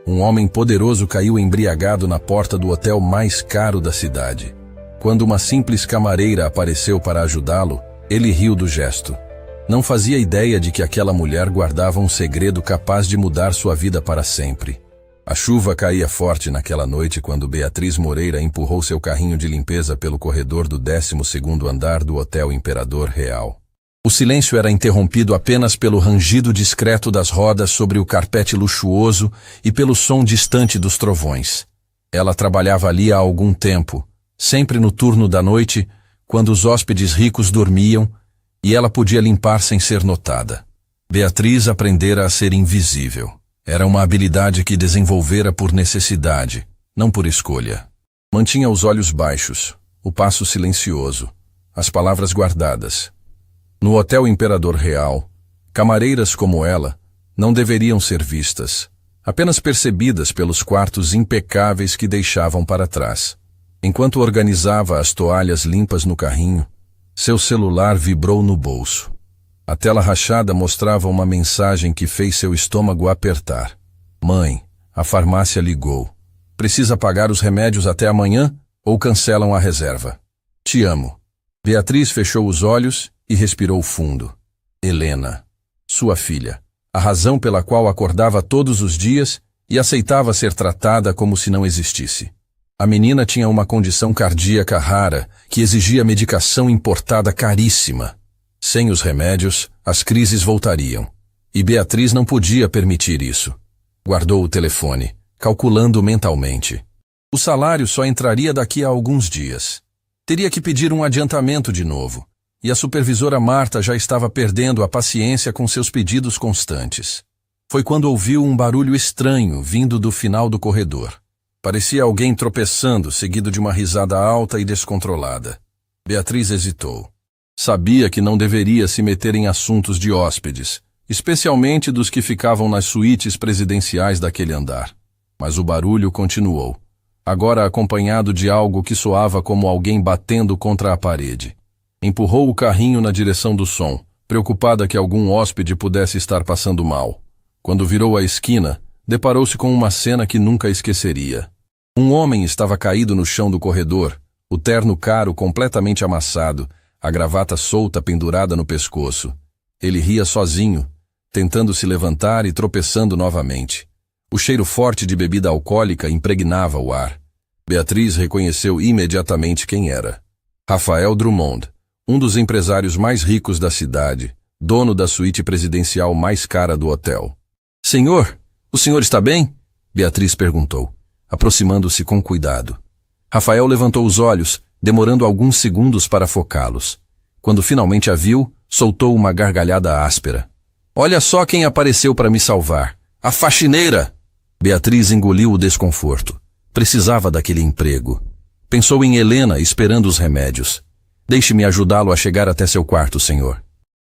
Um homem poderoso caiu embriagado na porta do hotel mais caro da cidade. Quando uma simples camareira apareceu para ajudá-lo, ele riu do gesto. Não fazia ideia de que aquela mulher guardava um segredo capaz de mudar sua vida para sempre. A chuva caía forte naquela noite quando Beatriz Moreira empurrou seu carrinho de limpeza pelo corredor do 12º andar do Hotel Imperador Real. O silêncio era interrompido apenas pelo rangido discreto das rodas sobre o carpete luxuoso e pelo som distante dos trovões. Ela trabalhava ali há algum tempo, sempre no turno da noite, quando os hóspedes ricos dormiam, e ela podia limpar sem ser notada. Beatriz aprendera a ser invisível. Era uma habilidade que desenvolvera por necessidade, não por escolha. Mantinha os olhos baixos, o passo silencioso, as palavras guardadas. No Hotel Imperador Real, camareiras como ela não deveriam ser vistas, apenas percebidas pelos quartos impecáveis que deixavam para trás. Enquanto organizava as toalhas limpas no carrinho, seu celular vibrou no bolso. A tela rachada mostrava uma mensagem que fez seu estômago apertar. Mãe, a farmácia ligou. Precisa pagar os remédios até amanhã ou cancelam a reserva? Te amo. Beatriz fechou os olhos e respirou fundo. Helena, sua filha, a razão pela qual acordava todos os dias e aceitava ser tratada como se não existisse. A menina tinha uma condição cardíaca rara que exigia medicação importada caríssima. Sem os remédios, as crises voltariam. E Beatriz não podia permitir isso. Guardou o telefone, calculando mentalmente. O salário só entraria daqui a alguns dias. Teria que pedir um adiantamento de novo. E a supervisora Marta já estava perdendo a paciência com seus pedidos constantes. Foi quando ouviu um barulho estranho vindo do final do corredor. Parecia alguém tropeçando, seguido de uma risada alta e descontrolada. Beatriz hesitou. Sabia que não deveria se meter em assuntos de hóspedes, especialmente dos que ficavam nas suítes presidenciais daquele andar. Mas o barulho continuou, agora acompanhado de algo que soava como alguém batendo contra a parede. Empurrou o carrinho na direção do som, preocupada que algum hóspede pudesse estar passando mal. Quando virou a esquina, deparou-se com uma cena que nunca esqueceria. Um homem estava caído no chão do corredor, o terno caro completamente amassado, a gravata solta pendurada no pescoço. Ele ria sozinho, tentando se levantar e tropeçando novamente. O cheiro forte de bebida alcoólica impregnava o ar. Beatriz reconheceu imediatamente quem era. Rafael Drummond, um dos empresários mais ricos da cidade, dono da suíte presidencial mais cara do hotel. Senhor, o senhor está bem? Beatriz perguntou, aproximando-se com cuidado. Rafael levantou os olhos, demorando alguns segundos para focá-los. Quando finalmente a viu, soltou uma gargalhada áspera. Olha só quem apareceu para me salvar. A faxineira! Beatriz engoliu o desconforto. Precisava daquele emprego. Pensou em Helena esperando os remédios. Deixe-me ajudá-lo a chegar até seu quarto, senhor.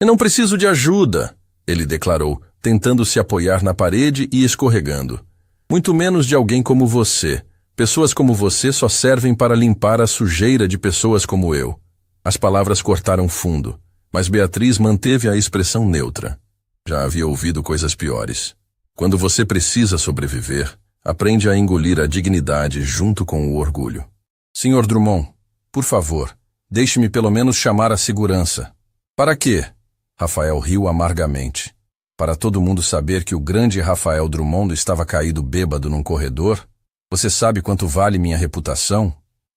Eu não preciso de ajuda, ele declarou, tentando se apoiar na parede e escorregando. Muito menos de alguém como você. Pessoas como você só servem para limpar a sujeira de pessoas como eu. As palavras cortaram fundo, mas Beatriz manteve a expressão neutra. Já havia ouvido coisas piores. Quando você precisa sobreviver, aprende a engolir a dignidade junto com o orgulho. Senhor Drummond, por favor, deixe-me pelo menos chamar a segurança. Para quê? Rafael riu amargamente. Para todo mundo saber que o grande Rafael Drummond estava caído bêbado num corredor? Você sabe quanto vale minha reputação?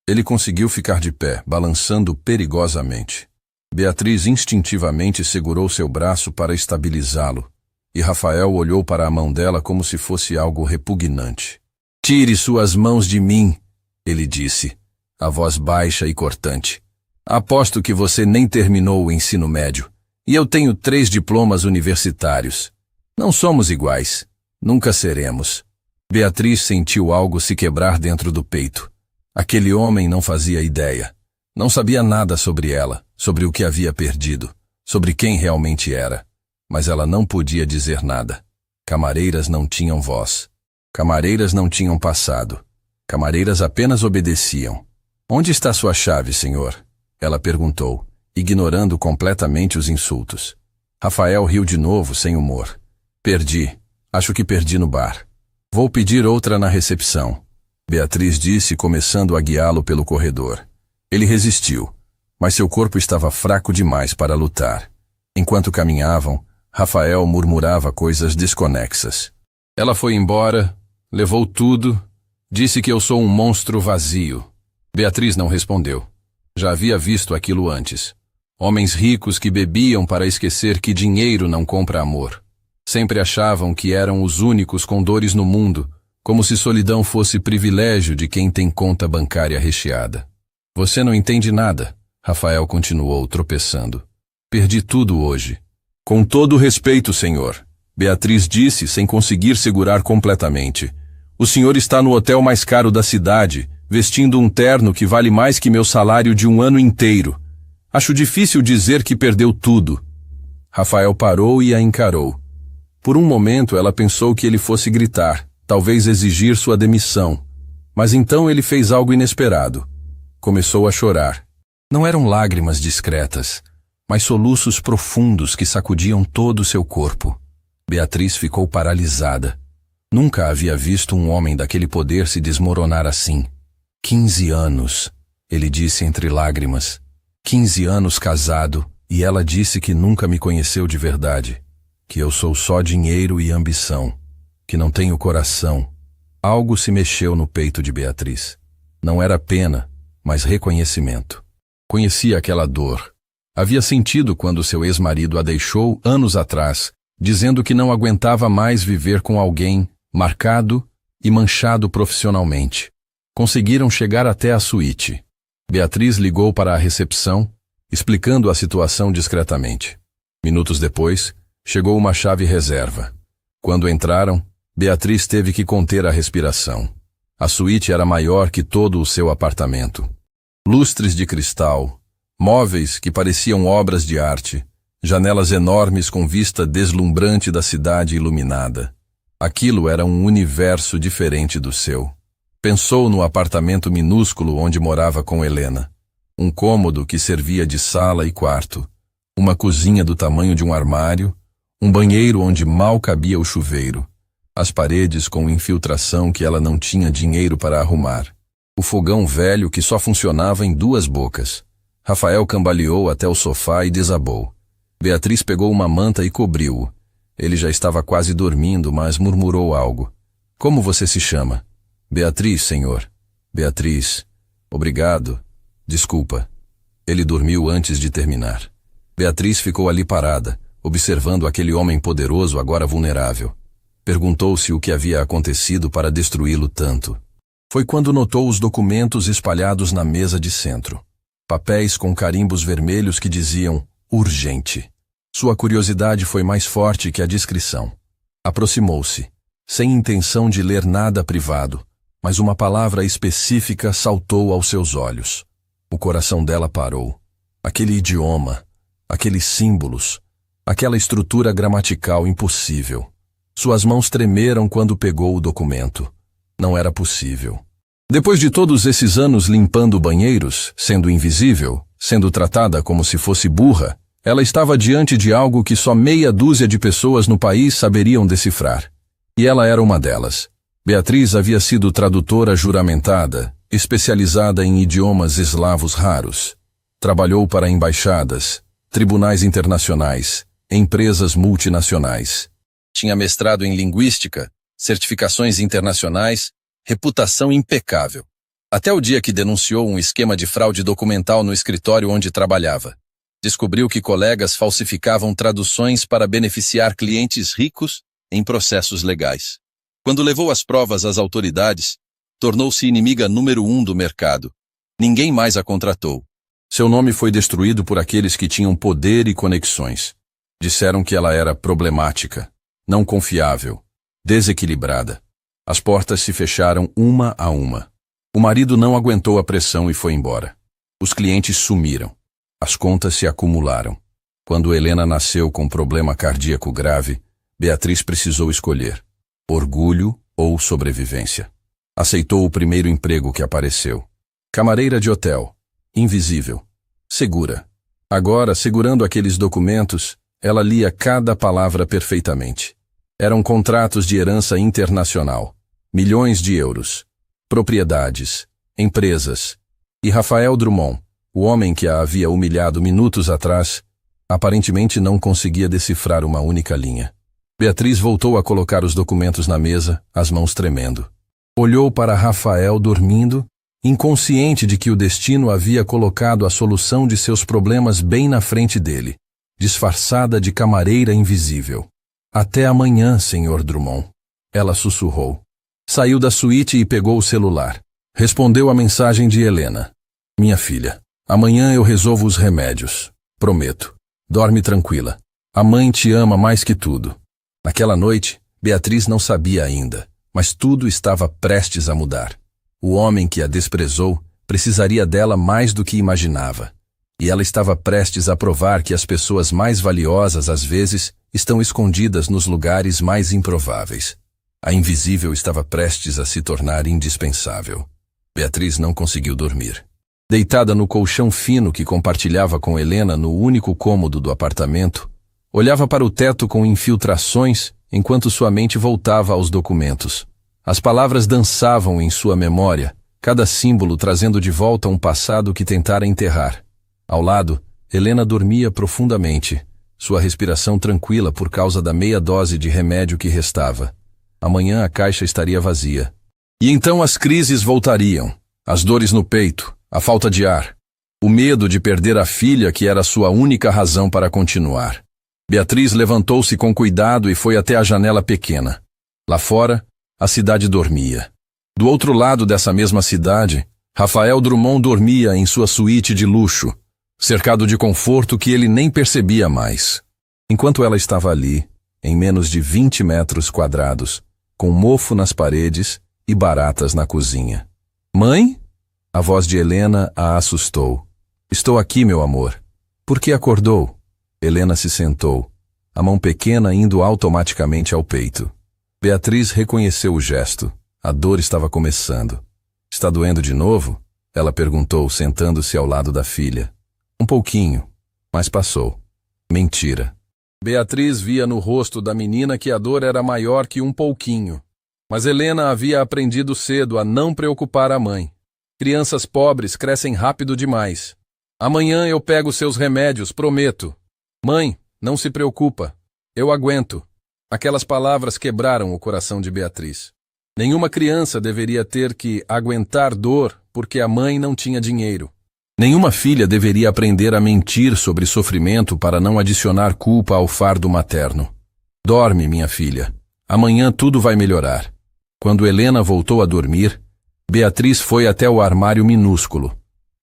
Ele conseguiu ficar de pé, balançando perigosamente. Beatriz instintivamente segurou seu braço para estabilizá-lo, e Rafael olhou para a mão dela como se fosse algo repugnante. Tire suas mãos de mim, ele disse, a voz baixa e cortante. Aposto que você nem terminou o ensino médio, e eu tenho 3 diplomas universitários. Não somos iguais, nunca seremos. Beatriz sentiu algo se quebrar dentro do peito. Aquele homem não fazia ideia. Não sabia nada sobre ela, sobre o que havia perdido, sobre quem realmente era. Mas ela não podia dizer nada. Camareiras não tinham voz. Camareiras não tinham passado. Camareiras apenas obedeciam. Onde está sua chave, senhor? Ela perguntou, ignorando completamente os insultos. Rafael riu de novo, sem humor. Perdi. Acho que perdi no bar. Vou pedir outra na recepção, Beatriz disse, começando a guiá-lo pelo corredor. Ele resistiu, mas seu corpo estava fraco demais para lutar. Enquanto caminhavam, Rafael murmurava coisas desconexas. Ela foi embora, levou tudo, disse que eu sou um monstro vazio. Beatriz não respondeu. Já havia visto aquilo antes. Homens ricos que bebiam para esquecer que dinheiro não compra amor. Sempre achavam que eram os únicos com dores no mundo, como se solidão fosse privilégio de quem tem conta bancária recheada. Você não entende nada, Rafael continuou tropeçando. Perdi tudo hoje. Com todo respeito, senhor, Beatriz disse sem conseguir segurar completamente. O senhor está no hotel mais caro da cidade, vestindo um terno que vale mais que meu salário de um ano inteiro. Acho difícil dizer que perdeu tudo. Rafael parou e a encarou. Por um momento ela pensou que ele fosse gritar, talvez exigir sua demissão. Mas então ele fez algo inesperado. Começou a chorar. Não eram lágrimas discretas, mas soluços profundos que sacudiam todo o seu corpo. Beatriz ficou paralisada. Nunca havia visto um homem daquele poder se desmoronar assim. 15 anos, ele disse entre lágrimas. 15 anos casado, e ela disse que nunca me conheceu de verdade. Que eu sou só dinheiro e ambição. Que não tenho coração. Algo se mexeu no peito de Beatriz. Não era pena, mas reconhecimento. Conhecia aquela dor. Havia sentido quando seu ex-marido a deixou anos atrás, dizendo que não aguentava mais viver com alguém marcado e manchado profissionalmente. Conseguiram chegar até a suíte. Beatriz ligou para a recepção, explicando a situação discretamente. Minutos depois, chegou uma chave reserva. Quando entraram, Beatriz teve que conter a respiração. A suíte era maior que todo o seu apartamento. Lustres de cristal, móveis que pareciam obras de arte, janelas enormes com vista deslumbrante da cidade iluminada. Aquilo era um universo diferente do seu. Pensou no apartamento minúsculo onde morava com Helena. Um cômodo que servia de sala e quarto, uma cozinha do tamanho de um armário, um banheiro onde mal cabia o chuveiro, as paredes com infiltração que ela não tinha dinheiro para arrumar, o fogão velho que só funcionava em 2 bocas. Rafael cambaleou até o sofá e desabou. Beatriz pegou uma manta e cobriu-o. Ele já estava quase dormindo, mas murmurou algo. Como você se chama? Beatriz, senhor. Beatriz. Obrigado. Desculpa. Ele dormiu antes de terminar. Beatriz ficou ali parada, observando aquele homem poderoso agora vulnerável. Perguntou-se o que havia acontecido para destruí-lo tanto. Foi quando notou os documentos espalhados na mesa de centro. Papéis com carimbos vermelhos que diziam urgente. Sua curiosidade foi mais forte que a discrição. Aproximou-se, sem intenção de ler nada privado, mas uma palavra específica saltou aos seus olhos. O coração dela parou. Aquele idioma, aqueles símbolos, aquela estrutura gramatical impossível. Suas mãos tremeram quando pegou o documento. Não era possível. Depois de todos esses anos limpando banheiros, sendo invisível, sendo tratada como se fosse burra, ela estava diante de algo que só meia dúzia de pessoas no país saberiam decifrar. E ela era uma delas. Beatriz havia sido tradutora juramentada, especializada em idiomas eslavos raros. Trabalhou para embaixadas, tribunais internacionais, empresas multinacionais. Tinha mestrado em linguística, certificações internacionais, reputação impecável. Até o dia que denunciou um esquema de fraude documental no escritório onde trabalhava. Descobriu que colegas falsificavam traduções para beneficiar clientes ricos em processos legais. Quando levou as provas às autoridades, tornou-se inimiga número 1 do mercado. Ninguém mais a contratou. Seu nome foi destruído por aqueles que tinham poder e conexões. Disseram que ela era problemática, não confiável, desequilibrada. As portas se fecharam uma a uma. O marido não aguentou a pressão e foi embora. Os clientes sumiram. As contas se acumularam. Quando Helena nasceu com problema cardíaco grave, Beatriz precisou escolher: orgulho ou sobrevivência. Aceitou o primeiro emprego que apareceu. Camareira de hotel. Invisível. Segura. Agora, segurando aqueles documentos, ela lia cada palavra perfeitamente. Eram contratos de herança internacional. milhões de euros, propriedades, empresas. E Rafael Drummond, o homem que a havia humilhado minutos atrás, aparentemente não conseguia decifrar uma única linha. Beatriz voltou a colocar os documentos na mesa, as mãos tremendo. Olhou para Rafael dormindo, inconsciente de que o destino havia colocado a solução de seus problemas bem na frente dele, disfarçada de camareira invisível. Até amanhã, Sr. Drummond. Ela sussurrou. Saiu da suíte e pegou o celular. Respondeu a mensagem de Helena. Minha filha, amanhã eu resolvo os remédios. Prometo. Dorme tranquila. A mãe te ama mais que tudo. Naquela noite, Beatriz não sabia ainda, mas tudo estava prestes a mudar. O homem que a desprezou precisaria dela mais do que imaginava. E ela estava prestes a provar que as pessoas mais valiosas, às vezes, estão escondidas nos lugares mais improváveis. A invisível estava prestes a se tornar indispensável. Beatriz não conseguiu dormir. Deitada no colchão fino que compartilhava com Helena no único cômodo do apartamento, olhava para o teto com infiltrações enquanto sua mente voltava aos documentos. As palavras dançavam em sua memória, cada símbolo trazendo de volta um passado que tentara enterrar. Ao lado, Helena dormia profundamente, sua respiração tranquila por causa da meia dose de remédio que restava. Amanhã a caixa estaria vazia. E então as crises voltariam, as dores no peito, a falta de ar, o medo de perder a filha que era sua única razão para continuar. Beatriz levantou-se com cuidado e foi até a janela pequena. Lá fora, a cidade dormia. Do outro lado dessa mesma cidade, Rafael Drummond dormia em sua suíte de luxo, cercado de conforto que ele nem percebia mais. Enquanto ela estava ali, em menos de 20 metros quadrados, com mofo nas paredes e baratas na cozinha. Mãe? A voz de Helena a assustou. Estou aqui, meu amor. Por que acordou? Helena se sentou, a mão pequena indo automaticamente ao peito. Beatriz reconheceu o gesto. A dor estava começando. Está doendo de novo? Ela perguntou, sentando-se ao lado da filha. Um pouquinho, mas passou. Mentira. Beatriz via no rosto da menina que a dor era maior que um pouquinho. Mas Helena havia aprendido cedo a não preocupar a mãe. Crianças pobres crescem rápido demais. Amanhã eu pego seus remédios, prometo. Mãe, não se preocupa. Eu aguento. Aquelas palavras quebraram o coração de Beatriz. Nenhuma criança deveria ter que aguentar dor porque a mãe não tinha dinheiro. Nenhuma filha deveria aprender a mentir sobre sofrimento para não adicionar culpa ao fardo materno. Dorme, minha filha. Amanhã tudo vai melhorar. Quando Helena voltou a dormir, Beatriz foi até o armário minúsculo.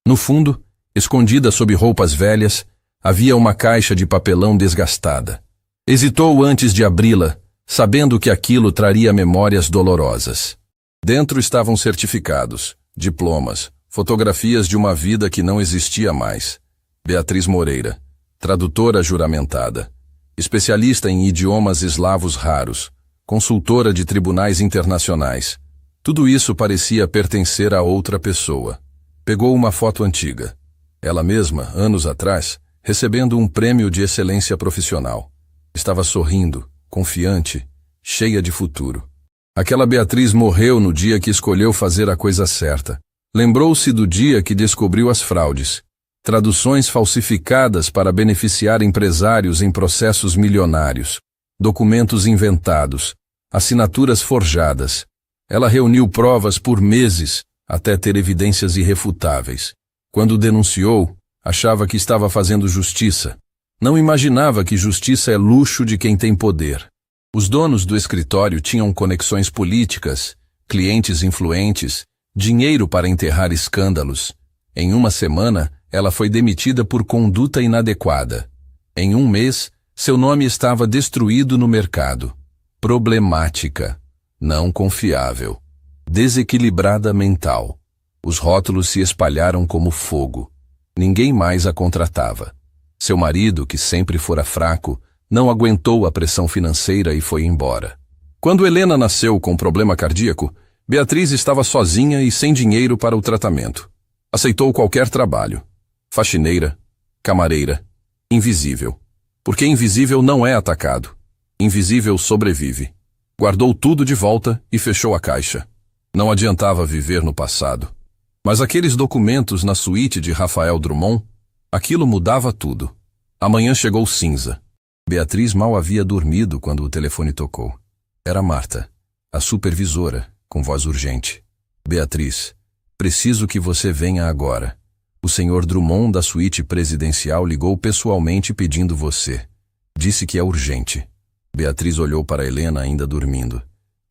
No fundo, escondida sob roupas velhas, havia uma caixa de papelão desgastada. Hesitou antes de abri-la, sabendo que aquilo traria memórias dolorosas. Dentro estavam certificados, diplomas, fotografias de uma vida que não existia mais. Beatriz Moreira, tradutora juramentada, especialista em idiomas eslavos raros, consultora de tribunais internacionais. Tudo isso parecia pertencer a outra pessoa. Pegou uma foto antiga. Ela mesma, anos atrás, recebendo um prêmio de excelência profissional. Estava sorrindo, confiante, cheia de futuro. Aquela Beatriz morreu no dia que escolheu fazer a coisa certa. Lembrou-se do dia que descobriu as fraudes, traduções falsificadas para beneficiar empresários em processos milionários, documentos inventados, assinaturas forjadas. Ela reuniu provas por meses até ter evidências irrefutáveis. Quando denunciou, achava que estava fazendo justiça. Não imaginava que justiça é luxo de quem tem poder. Os donos do escritório tinham conexões políticas, clientes influentes, dinheiro para enterrar escândalos. Em uma semana, ela foi demitida por conduta inadequada. Em um mês, seu nome estava destruído no mercado. Problemática, não confiável, desequilibrada mental. Os rótulos se espalharam como fogo. Ninguém mais a contratava. Seu marido, que sempre fora fraco, não aguentou a pressão financeira e foi embora. Quando Helena nasceu com problema cardíaco, Beatriz estava sozinha e sem dinheiro para o tratamento. Aceitou qualquer trabalho. Faxineira, camareira, invisível. Porque invisível não é atacado. Invisível sobrevive. Guardou tudo de volta e fechou a caixa. Não adiantava viver no passado. Mas aqueles documentos na suíte de Rafael Drummond, aquilo mudava tudo. A manhã chegou cinza. Beatriz mal havia dormido quando o telefone tocou. Era Marta, a supervisora, com voz urgente. Beatriz, preciso que você venha agora. O senhor Drummond da suíte presidencial ligou pessoalmente pedindo você. Disse que é urgente. Beatriz olhou para Helena ainda dormindo.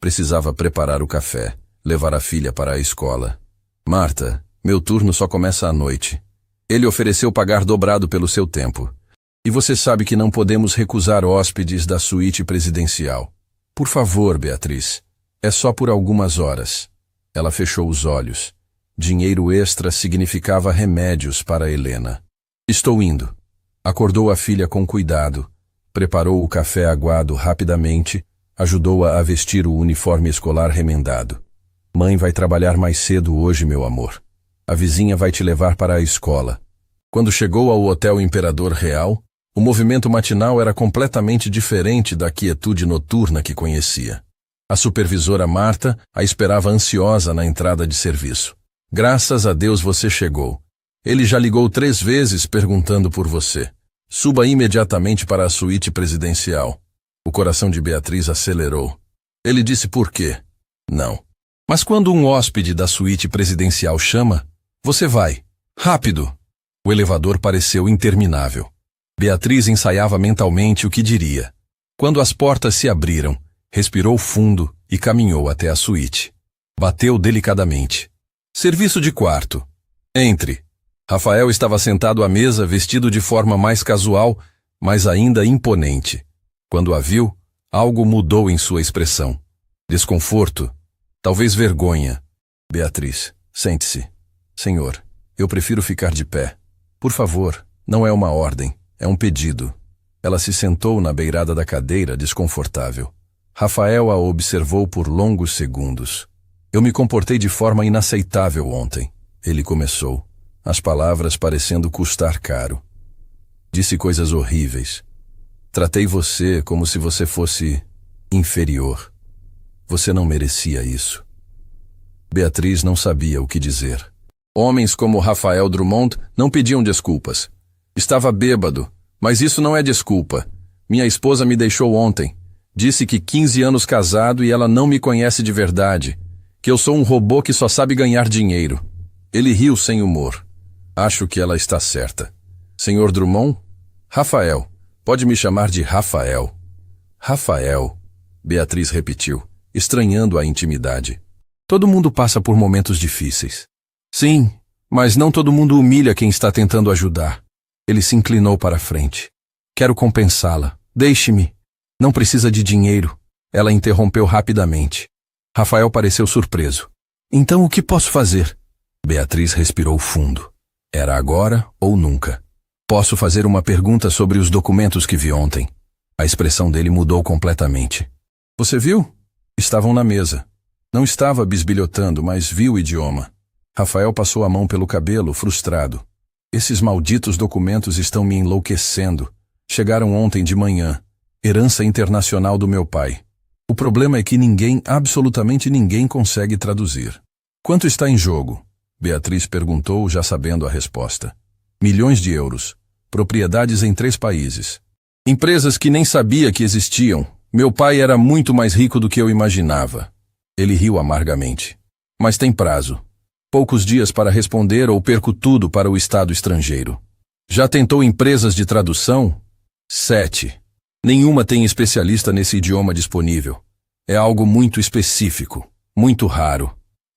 Precisava preparar o café, levar a filha para a escola. Marta, meu turno só começa à noite. Ele ofereceu pagar dobrado pelo seu tempo. E você sabe que não podemos recusar hóspedes da suíte presidencial. Por favor, Beatriz, é só por algumas horas. Ela fechou os olhos. Dinheiro extra significava remédios para Helena. Estou indo. Acordou a filha com cuidado. Preparou o café aguado rapidamente, ajudou-a a vestir o uniforme escolar remendado. Mãe vai trabalhar mais cedo hoje, meu amor. A vizinha vai te levar para a escola. Quando chegou ao Hotel Imperador Real, o movimento matinal era completamente diferente da quietude noturna que conhecia. A supervisora Marta a esperava ansiosa na entrada de serviço. Graças a Deus você chegou. Ele já ligou 3 vezes perguntando por você. Suba imediatamente para a suíte presidencial. O coração de Beatriz acelerou. Ele disse por quê? Não. Mas quando um hóspede da suíte presidencial chama, você vai. Rápido! O elevador pareceu interminável. Beatriz ensaiava mentalmente o que diria. Quando as portas se abriram, respirou fundo e caminhou até a suíte. Bateu delicadamente. Serviço de quarto. Entre. Rafael estava sentado à mesa, vestido de forma mais casual, mas ainda imponente. Quando a viu, algo mudou em sua expressão. Desconforto, talvez vergonha. Beatriz, sente-se. Senhor, eu prefiro ficar de pé. Por favor, não é uma ordem, é um pedido. Ela se sentou na beirada da cadeira, desconfortável. Rafael a observou por longos segundos. Eu me comportei de forma inaceitável ontem. Ele começou, as palavras parecendo custar caro. Disse coisas horríveis. Tratei você como se você fosse inferior. Você não merecia isso. Beatriz não sabia o que dizer. Homens como Rafael Drummond não pediam desculpas. Estava bêbado, mas isso não é desculpa. Minha esposa me deixou ontem. Disse que 15 anos casado e ela não me conhece de verdade. Que eu sou um robô que só sabe ganhar dinheiro. Ele riu sem humor. Acho que ela está certa. Senhor Drummond? Rafael. Pode me chamar de Rafael. Rafael, Beatriz repetiu, estranhando a intimidade. Todo mundo passa por momentos difíceis. Sim, mas não todo mundo humilha quem está tentando ajudar. Ele se inclinou para a frente. Quero compensá-la. Deixe-me. Não precisa de dinheiro. Ela interrompeu rapidamente. Rafael pareceu surpreso. Então o que posso fazer? Beatriz respirou fundo. Era agora ou nunca. Posso fazer uma pergunta sobre os documentos que vi ontem? A expressão dele mudou completamente. Você viu? Estavam na mesa. Não estava bisbilhotando, mas viu o idioma. Rafael passou a mão pelo cabelo, frustrado. Esses malditos documentos estão me enlouquecendo. Chegaram ontem de manhã. Herança internacional do meu pai. O problema é que ninguém, absolutamente ninguém, consegue traduzir. Quanto está em jogo? Beatriz perguntou, já sabendo a resposta. Milhões de euros. Propriedades em 3 países. Empresas que nem sabia que existiam. Meu pai era muito mais rico do que eu imaginava. Ele riu amargamente. Mas tem prazo. Poucos dias para responder ou perco tudo para o estado estrangeiro. Já tentou empresas de tradução? 7. Nenhuma tem especialista nesse idioma disponível. É algo muito específico, muito raro.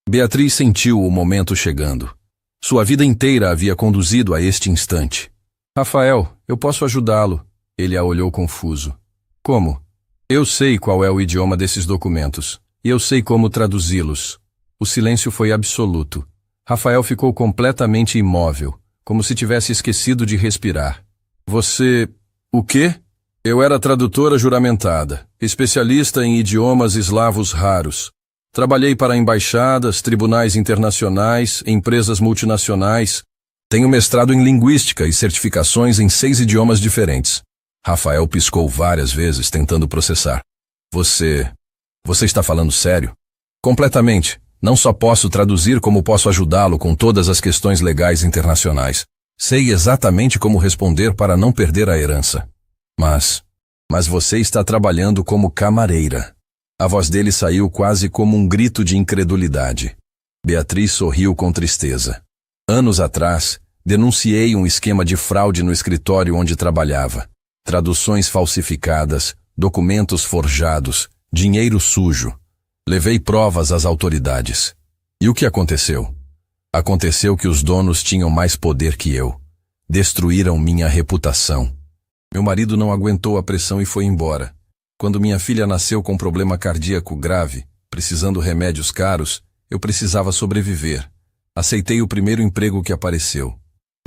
Beatriz sentiu o momento chegando. Sua vida inteira havia conduzido a este instante. Rafael, eu posso ajudá-lo. Ele a olhou confuso. Como? Eu sei qual é o idioma desses documentos, e eu sei como traduzi-los. O silêncio foi absoluto. Rafael ficou completamente imóvel, como se tivesse esquecido de respirar. Você... o quê? Eu era tradutora juramentada, especialista em idiomas eslavos raros. Trabalhei para embaixadas, tribunais internacionais, empresas multinacionais. Tenho mestrado em linguística e certificações em 6 idiomas diferentes. Rafael piscou várias vezes, tentando processar. Você está falando sério? Completamente. Não só posso traduzir como posso ajudá-lo com todas as questões legais internacionais. Sei exatamente como responder para não perder a herança. Mas você está trabalhando como camareira. A voz dele saiu quase como um grito de incredulidade. Beatriz sorriu com tristeza. Anos atrás, denunciei um esquema de fraude no escritório onde trabalhava. Traduções falsificadas, documentos forjados, dinheiro sujo. Levei provas às autoridades. E o que aconteceu? Aconteceu que os donos tinham mais poder que eu. Destruíram minha reputação. Meu marido não aguentou a pressão e foi embora. Quando minha filha nasceu com problema cardíaco grave, precisando remédios caros, eu precisava sobreviver. Aceitei o primeiro emprego que apareceu.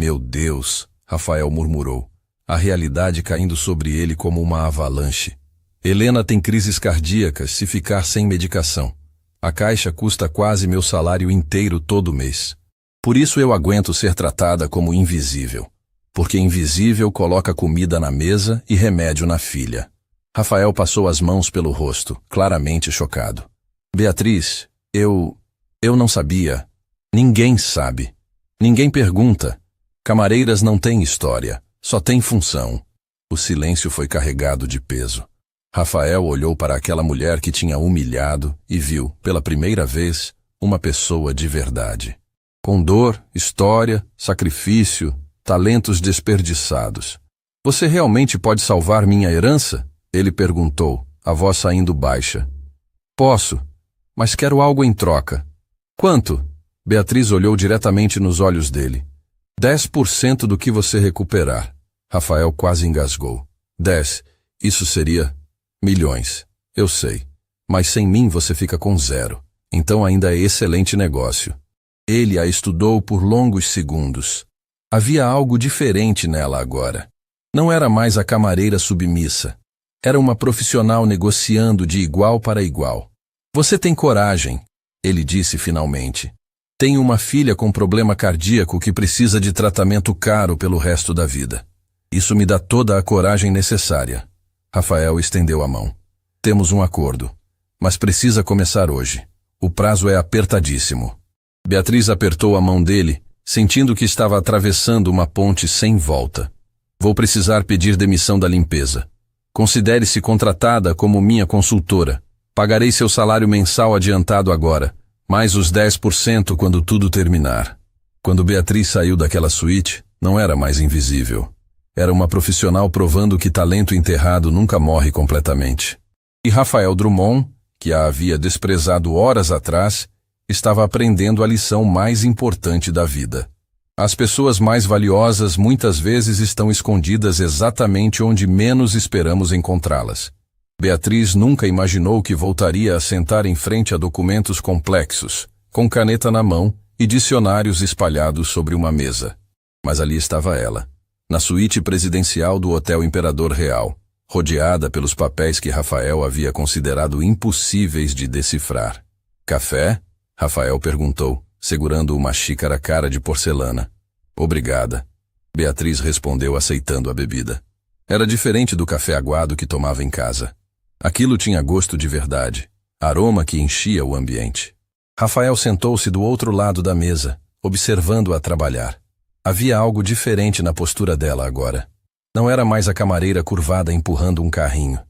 Meu Deus, Rafael murmurou, a realidade caindo sobre ele como uma avalanche. Helena tem crises cardíacas se ficar sem medicação. A caixa custa quase meu salário inteiro todo mês. Por isso eu aguento ser tratada como invisível. Porque invisível coloca comida na mesa e remédio na filha. Rafael passou as mãos pelo rosto, claramente chocado. Beatriz, eu não sabia. Ninguém sabe. Ninguém pergunta. Camareiras não têm história, só têm função. O silêncio foi carregado de peso. Rafael olhou para aquela mulher que tinha humilhado e viu, pela primeira vez, uma pessoa de verdade. Com dor, história, sacrifício, talentos desperdiçados. Você realmente pode salvar minha herança? Ele perguntou, a voz saindo baixa. Posso, mas quero algo em troca. Quanto? Beatriz olhou diretamente nos olhos dele. 10% do que você recuperar. Rafael quase engasgou. 10, isso seria milhões. Eu sei. Mas sem mim você fica com 0. Então ainda é excelente negócio. Ele a estudou por longos segundos. Havia algo diferente nela agora. Não era mais a camareira submissa. Era uma profissional negociando de igual para igual. Você tem coragem, ele disse finalmente. Tenho uma filha com problema cardíaco que precisa de tratamento caro pelo resto da vida. Isso me dá toda a coragem necessária. Rafael estendeu a mão. Temos um acordo, mas precisa começar hoje. O prazo é apertadíssimo. Beatriz apertou a mão dele, sentindo que estava atravessando uma ponte sem volta. Vou precisar pedir demissão da limpeza. Considere-se contratada como minha consultora. Pagarei seu salário mensal adiantado agora, mais os 10% quando tudo terminar. Quando Beatriz saiu daquela suíte, não era mais invisível. Era uma profissional provando que talento enterrado nunca morre completamente. E Rafael Drummond, que a havia desprezado horas atrás, estava aprendendo a lição mais importante da vida. As pessoas mais valiosas muitas vezes estão escondidas exatamente onde menos esperamos encontrá-las. Beatriz nunca imaginou que voltaria a sentar em frente a documentos complexos, com caneta na mão e dicionários espalhados sobre uma mesa. Mas ali estava ela, na suíte presidencial do Hotel Imperador Real, rodeada pelos papéis que Rafael havia considerado impossíveis de decifrar. Café? Rafael perguntou, segurando uma xícara cara de porcelana. Obrigada. Beatriz respondeu aceitando a bebida. Era diferente do café aguado que tomava em casa. Aquilo tinha gosto de verdade, aroma que enchia o ambiente. Rafael sentou-se do outro lado da mesa, observando-a trabalhar. Havia algo diferente na postura dela agora. Não era mais a camareira curvada empurrando um carrinho.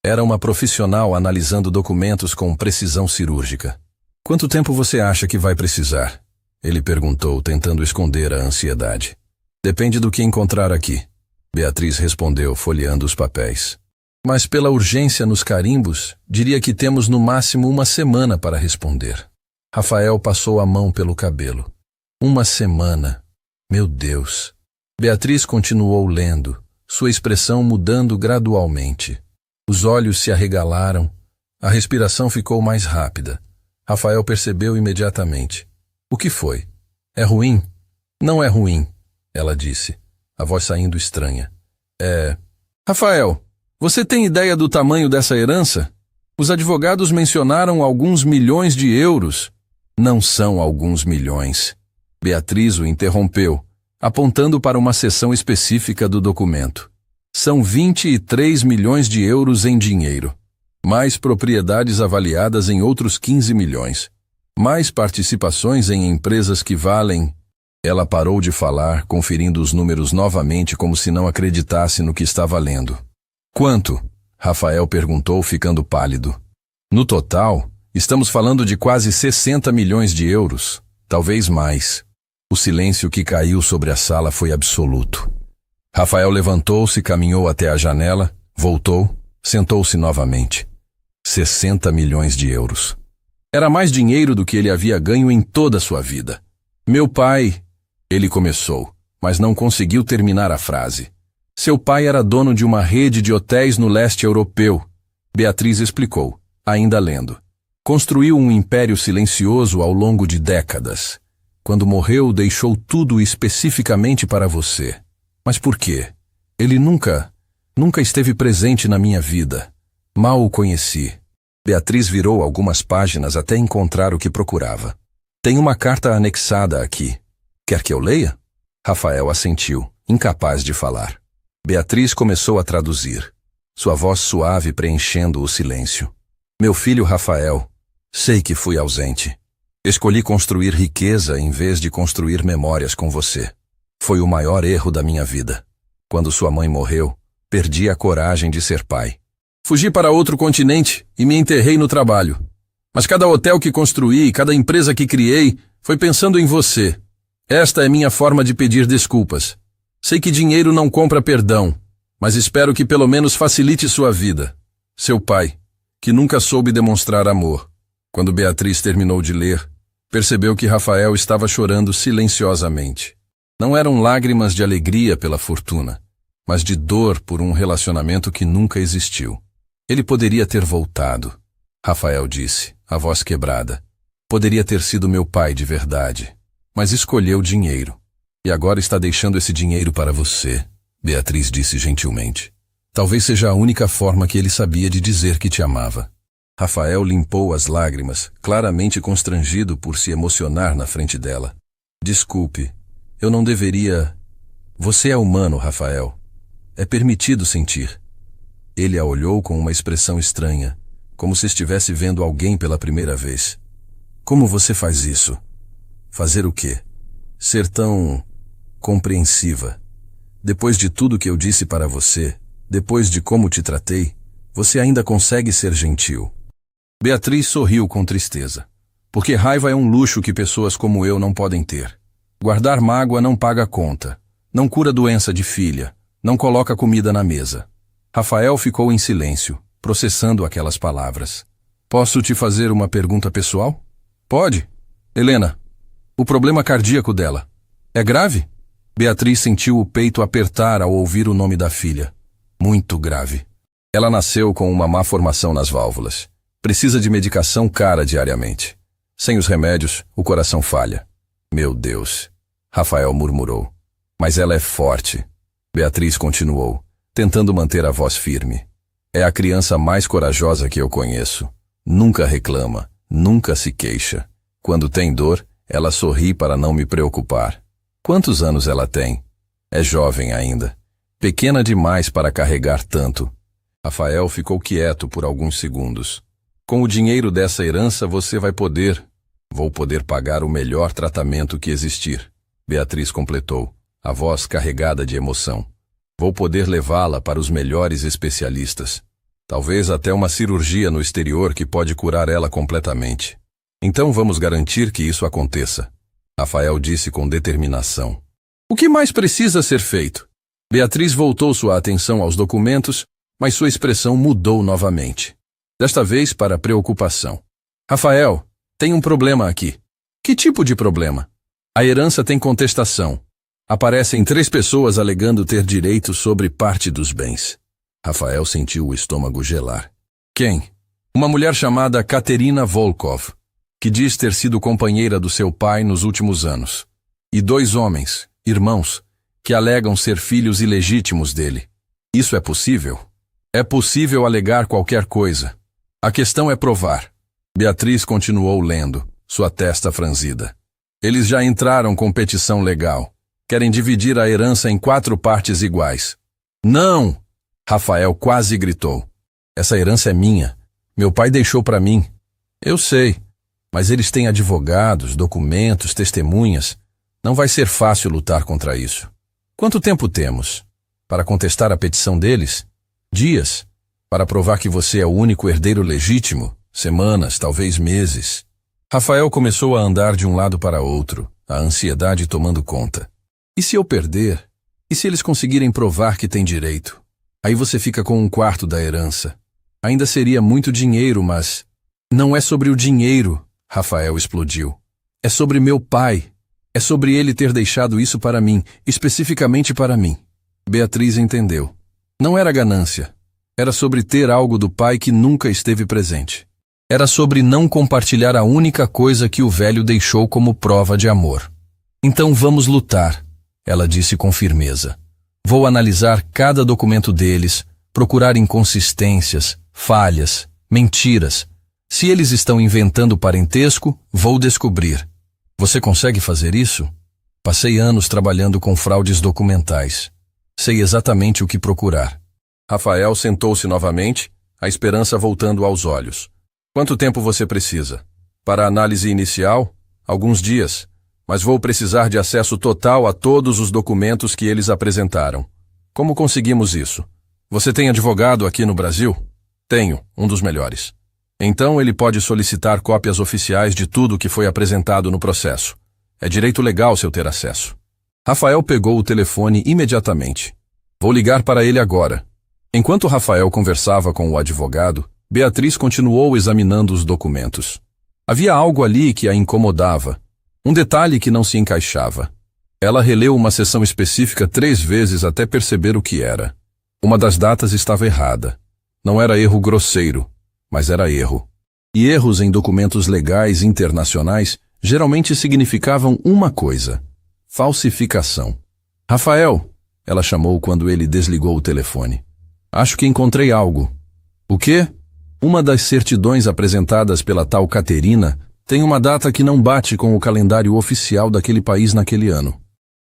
Era uma profissional analisando documentos com precisão cirúrgica. Quanto tempo você acha que vai precisar? Ele perguntou, tentando esconder a ansiedade. Depende do que encontrar aqui. Beatriz respondeu, folheando os papéis. Mas pela urgência nos carimbos, diria que temos no máximo 1 semana para responder. Rafael passou a mão pelo cabelo. 1 semana. Meu Deus. Beatriz continuou lendo, sua expressão mudando gradualmente. Os olhos se arregalaram, a respiração ficou mais rápida. Rafael percebeu imediatamente. O que foi? É ruim? Não é ruim, ela disse, a voz saindo estranha. Rafael, você tem ideia do tamanho dessa herança? Os advogados mencionaram alguns milhões de euros. Não são alguns milhões. Beatriz o interrompeu, apontando para uma seção específica do documento. São 23 milhões de euros em dinheiro. mais propriedades avaliadas em outros 15 milhões, mais participações em empresas que valem... Ela parou de falar, conferindo os números novamente como se não acreditasse no que estava lendo. Quanto? Rafael perguntou, ficando pálido. No total, estamos falando de quase 60 milhões de euros, talvez mais. O silêncio que caiu sobre a sala foi absoluto. Rafael levantou-se, caminhou até a janela, voltou, sentou-se novamente. 60 milhões de euros. Era mais dinheiro do que ele havia ganho em toda a sua vida. Meu pai... Ele começou, mas não conseguiu terminar a frase. Seu pai era dono de uma rede de hotéis no leste europeu. Beatriz explicou, ainda lendo. Construiu um império silencioso ao longo de décadas. Quando morreu, deixou tudo especificamente para você. Mas por quê? Ele nunca esteve presente na minha vida. Mal o conheci. Beatriz virou algumas páginas até encontrar o que procurava. Tem uma carta anexada aqui. Quer que eu leia? Rafael assentiu, incapaz de falar. Beatriz começou a traduzir, sua voz suave preenchendo o silêncio. Meu filho Rafael, sei que fui ausente. Escolhi construir riqueza em vez de construir memórias com você. Foi o maior erro da minha vida. Quando sua mãe morreu, perdi a coragem de ser pai. Fugi para outro continente e me enterrei no trabalho. Mas cada hotel que construí, cada empresa que criei, foi pensando em você. Esta é minha forma de pedir desculpas. Sei que dinheiro não compra perdão, mas espero que pelo menos facilite sua vida. Seu pai, que nunca soube demonstrar amor. Quando Beatriz terminou de ler, percebeu que Rafael estava chorando silenciosamente. Não eram lágrimas de alegria pela fortuna, mas de dor por um relacionamento que nunca existiu. Ele poderia ter voltado, Rafael disse, a voz quebrada. Poderia ter sido meu pai de verdade. Mas escolheu dinheiro. E agora está deixando esse dinheiro para você, Beatriz disse gentilmente. Talvez seja a única forma que ele sabia de dizer que te amava. Rafael limpou as lágrimas, claramente constrangido por se emocionar na frente dela. Desculpe, eu não deveria... Você é humano, Rafael. É permitido sentir. Ele a olhou com uma expressão estranha, como se estivesse vendo alguém pela primeira vez. Como você faz isso? Fazer o quê? Ser tão... compreensiva. Depois de tudo que eu disse para você, depois de como te tratei, você ainda consegue ser gentil. Beatriz sorriu com tristeza. Porque raiva é um luxo que pessoas como eu não podem ter. Guardar mágoa não paga conta. Não cura doença de filha. Não coloca comida na mesa. Rafael ficou em silêncio, processando aquelas palavras. Posso te fazer uma pergunta pessoal? Pode. Helena. O problema cardíaco dela. É grave? Beatriz sentiu o peito apertar ao ouvir o nome da filha. Muito grave. Ela nasceu com uma má formação nas válvulas. Precisa de medicação cara diariamente. Sem os remédios, o coração falha. Meu Deus. Rafael murmurou. Mas ela é forte. Beatriz continuou, tentando manter a voz firme. É a criança mais corajosa que eu conheço. Nunca reclama, nunca se queixa. Quando tem dor, ela sorri para não me preocupar. Quantos anos ela tem? É jovem ainda. Pequena demais para carregar tanto. Rafael ficou quieto por alguns segundos. Com o dinheiro dessa herança você vai poder... Vou poder pagar o melhor tratamento que existir. Beatriz completou, a voz carregada de emoção. Vou poder levá-la para os melhores especialistas. Talvez até uma cirurgia no exterior que pode curar ela completamente. Então vamos garantir que isso aconteça. Rafael disse com determinação. O que mais precisa ser feito? Beatriz voltou sua atenção aos documentos, mas sua expressão mudou novamente. Desta vez para preocupação. Rafael, tem um problema aqui. Que tipo de problema? A herança tem contestação. Aparecem 3 pessoas alegando ter direito sobre parte dos bens. Rafael sentiu o estômago gelar. Quem? Uma mulher chamada Katerina Volkov, que diz ter sido companheira do seu pai nos últimos anos. E 2 homens, irmãos, que alegam ser filhos ilegítimos dele. Isso é possível? É possível alegar qualquer coisa. A questão é provar. Beatriz continuou lendo, sua testa franzida. Eles já entraram com petição legal. Querem dividir a herança em 4 partes iguais. Não! Rafael quase gritou. Essa herança é minha. Meu pai deixou para mim. Eu sei, mas eles têm advogados, documentos, testemunhas. Não vai ser fácil lutar contra isso. Quanto tempo temos? Para contestar a petição deles? Dias. Para provar que você é o único herdeiro legítimo? Semanas, talvez meses. Rafael começou a andar de um lado para outro, a ansiedade tomando conta. E se eu perder? E se eles conseguirem provar que tem direito? Aí você fica com 1/4 da herança. Ainda seria muito dinheiro, mas... Não é sobre o dinheiro, Rafael explodiu. É sobre meu pai. É sobre ele ter deixado isso para mim, especificamente para mim. Beatriz entendeu. Não era ganância. Era sobre ter algo do pai que nunca esteve presente. Era sobre não compartilhar a única coisa que o velho deixou como prova de amor. Então vamos lutar, ela disse com firmeza. Vou analisar cada documento deles, procurar inconsistências, falhas, mentiras. Se eles estão inventando parentesco, vou descobrir. Você consegue fazer isso? Passei anos trabalhando com fraudes documentais. Sei exatamente o que procurar. Rafael sentou-se novamente, a esperança voltando aos olhos. Quanto tempo você precisa? Para a análise inicial, alguns dias, mas vou precisar de acesso total a todos os documentos que eles apresentaram. Como conseguimos isso? Você tem advogado aqui no Brasil? Tenho, um dos melhores. Então ele pode solicitar cópias oficiais de tudo que foi apresentado no processo. É direito legal se eu ter acesso. Rafael pegou o telefone imediatamente. Vou ligar para ele agora. Enquanto Rafael conversava com o advogado, Beatriz continuou examinando os documentos. Havia algo ali que a incomodava. Um detalhe que não se encaixava. Ela releu uma seção específica 3 vezes até perceber o que era. Uma das datas estava errada. Não era erro grosseiro, mas era erro. E erros em documentos legais internacionais geralmente significavam uma coisa: falsificação. Rafael, ela chamou quando ele desligou o telefone. Acho que encontrei algo. O quê? Uma das certidões apresentadas pela tal Caterina tem uma data que não bate com o calendário oficial daquele país naquele ano.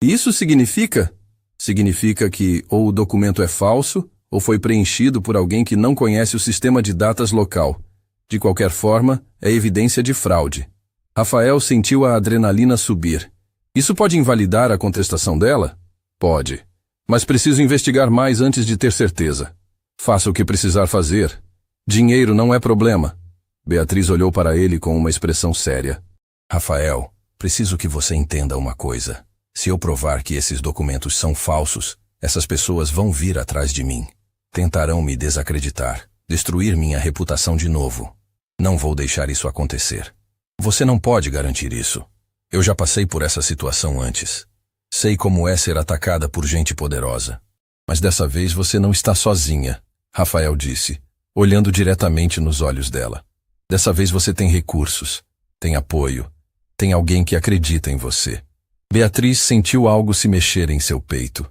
Isso significa? Significa que ou o documento é falso ou foi preenchido por alguém que não conhece o sistema de datas local. De qualquer forma, é evidência de fraude. Rafael sentiu a adrenalina subir. Isso pode invalidar a contestação dela? Pode. Mas preciso investigar mais antes de ter certeza. Faça o que precisar fazer. Dinheiro não é problema. Beatriz olhou para ele com uma expressão séria. Rafael, preciso que você entenda uma coisa. Se eu provar que esses documentos são falsos, essas pessoas vão vir atrás de mim. Tentarão me desacreditar, destruir minha reputação de novo. Não vou deixar isso acontecer. Você não pode garantir isso. Eu já passei por essa situação antes. Sei como é ser atacada por gente poderosa. Mas dessa vez você não está sozinha, Rafael disse, olhando diretamente nos olhos dela. Dessa vez você tem recursos, tem apoio, tem alguém que acredita em você. Beatriz sentiu algo se mexer em seu peito.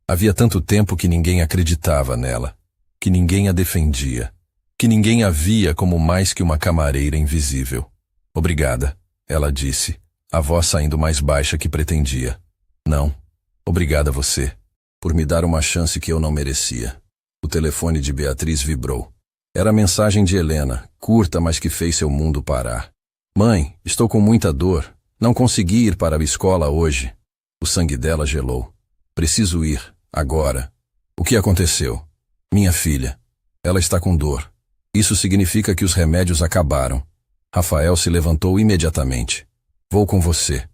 Havia tanto tempo que ninguém acreditava nela, que ninguém a defendia, que ninguém a via como mais que uma camareira invisível. Obrigada, ela disse, a voz saindo mais baixa que pretendia. Não, obrigada a você, por me dar uma chance que eu não merecia. O telefone de Beatriz vibrou. Era a mensagem de Helena, curta, mas que fez seu mundo parar. Mãe, estou com muita dor. Não consegui ir para a escola hoje. O sangue dela gelou. Preciso ir, agora. O que aconteceu? Minha filha. Ela está com dor. Isso significa que os remédios acabaram. Rafael se levantou imediatamente. Vou com você.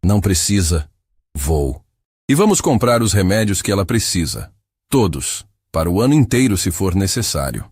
Não precisa. Vou. E vamos comprar os remédios que ela precisa. Todos. Para o ano inteiro se for necessário.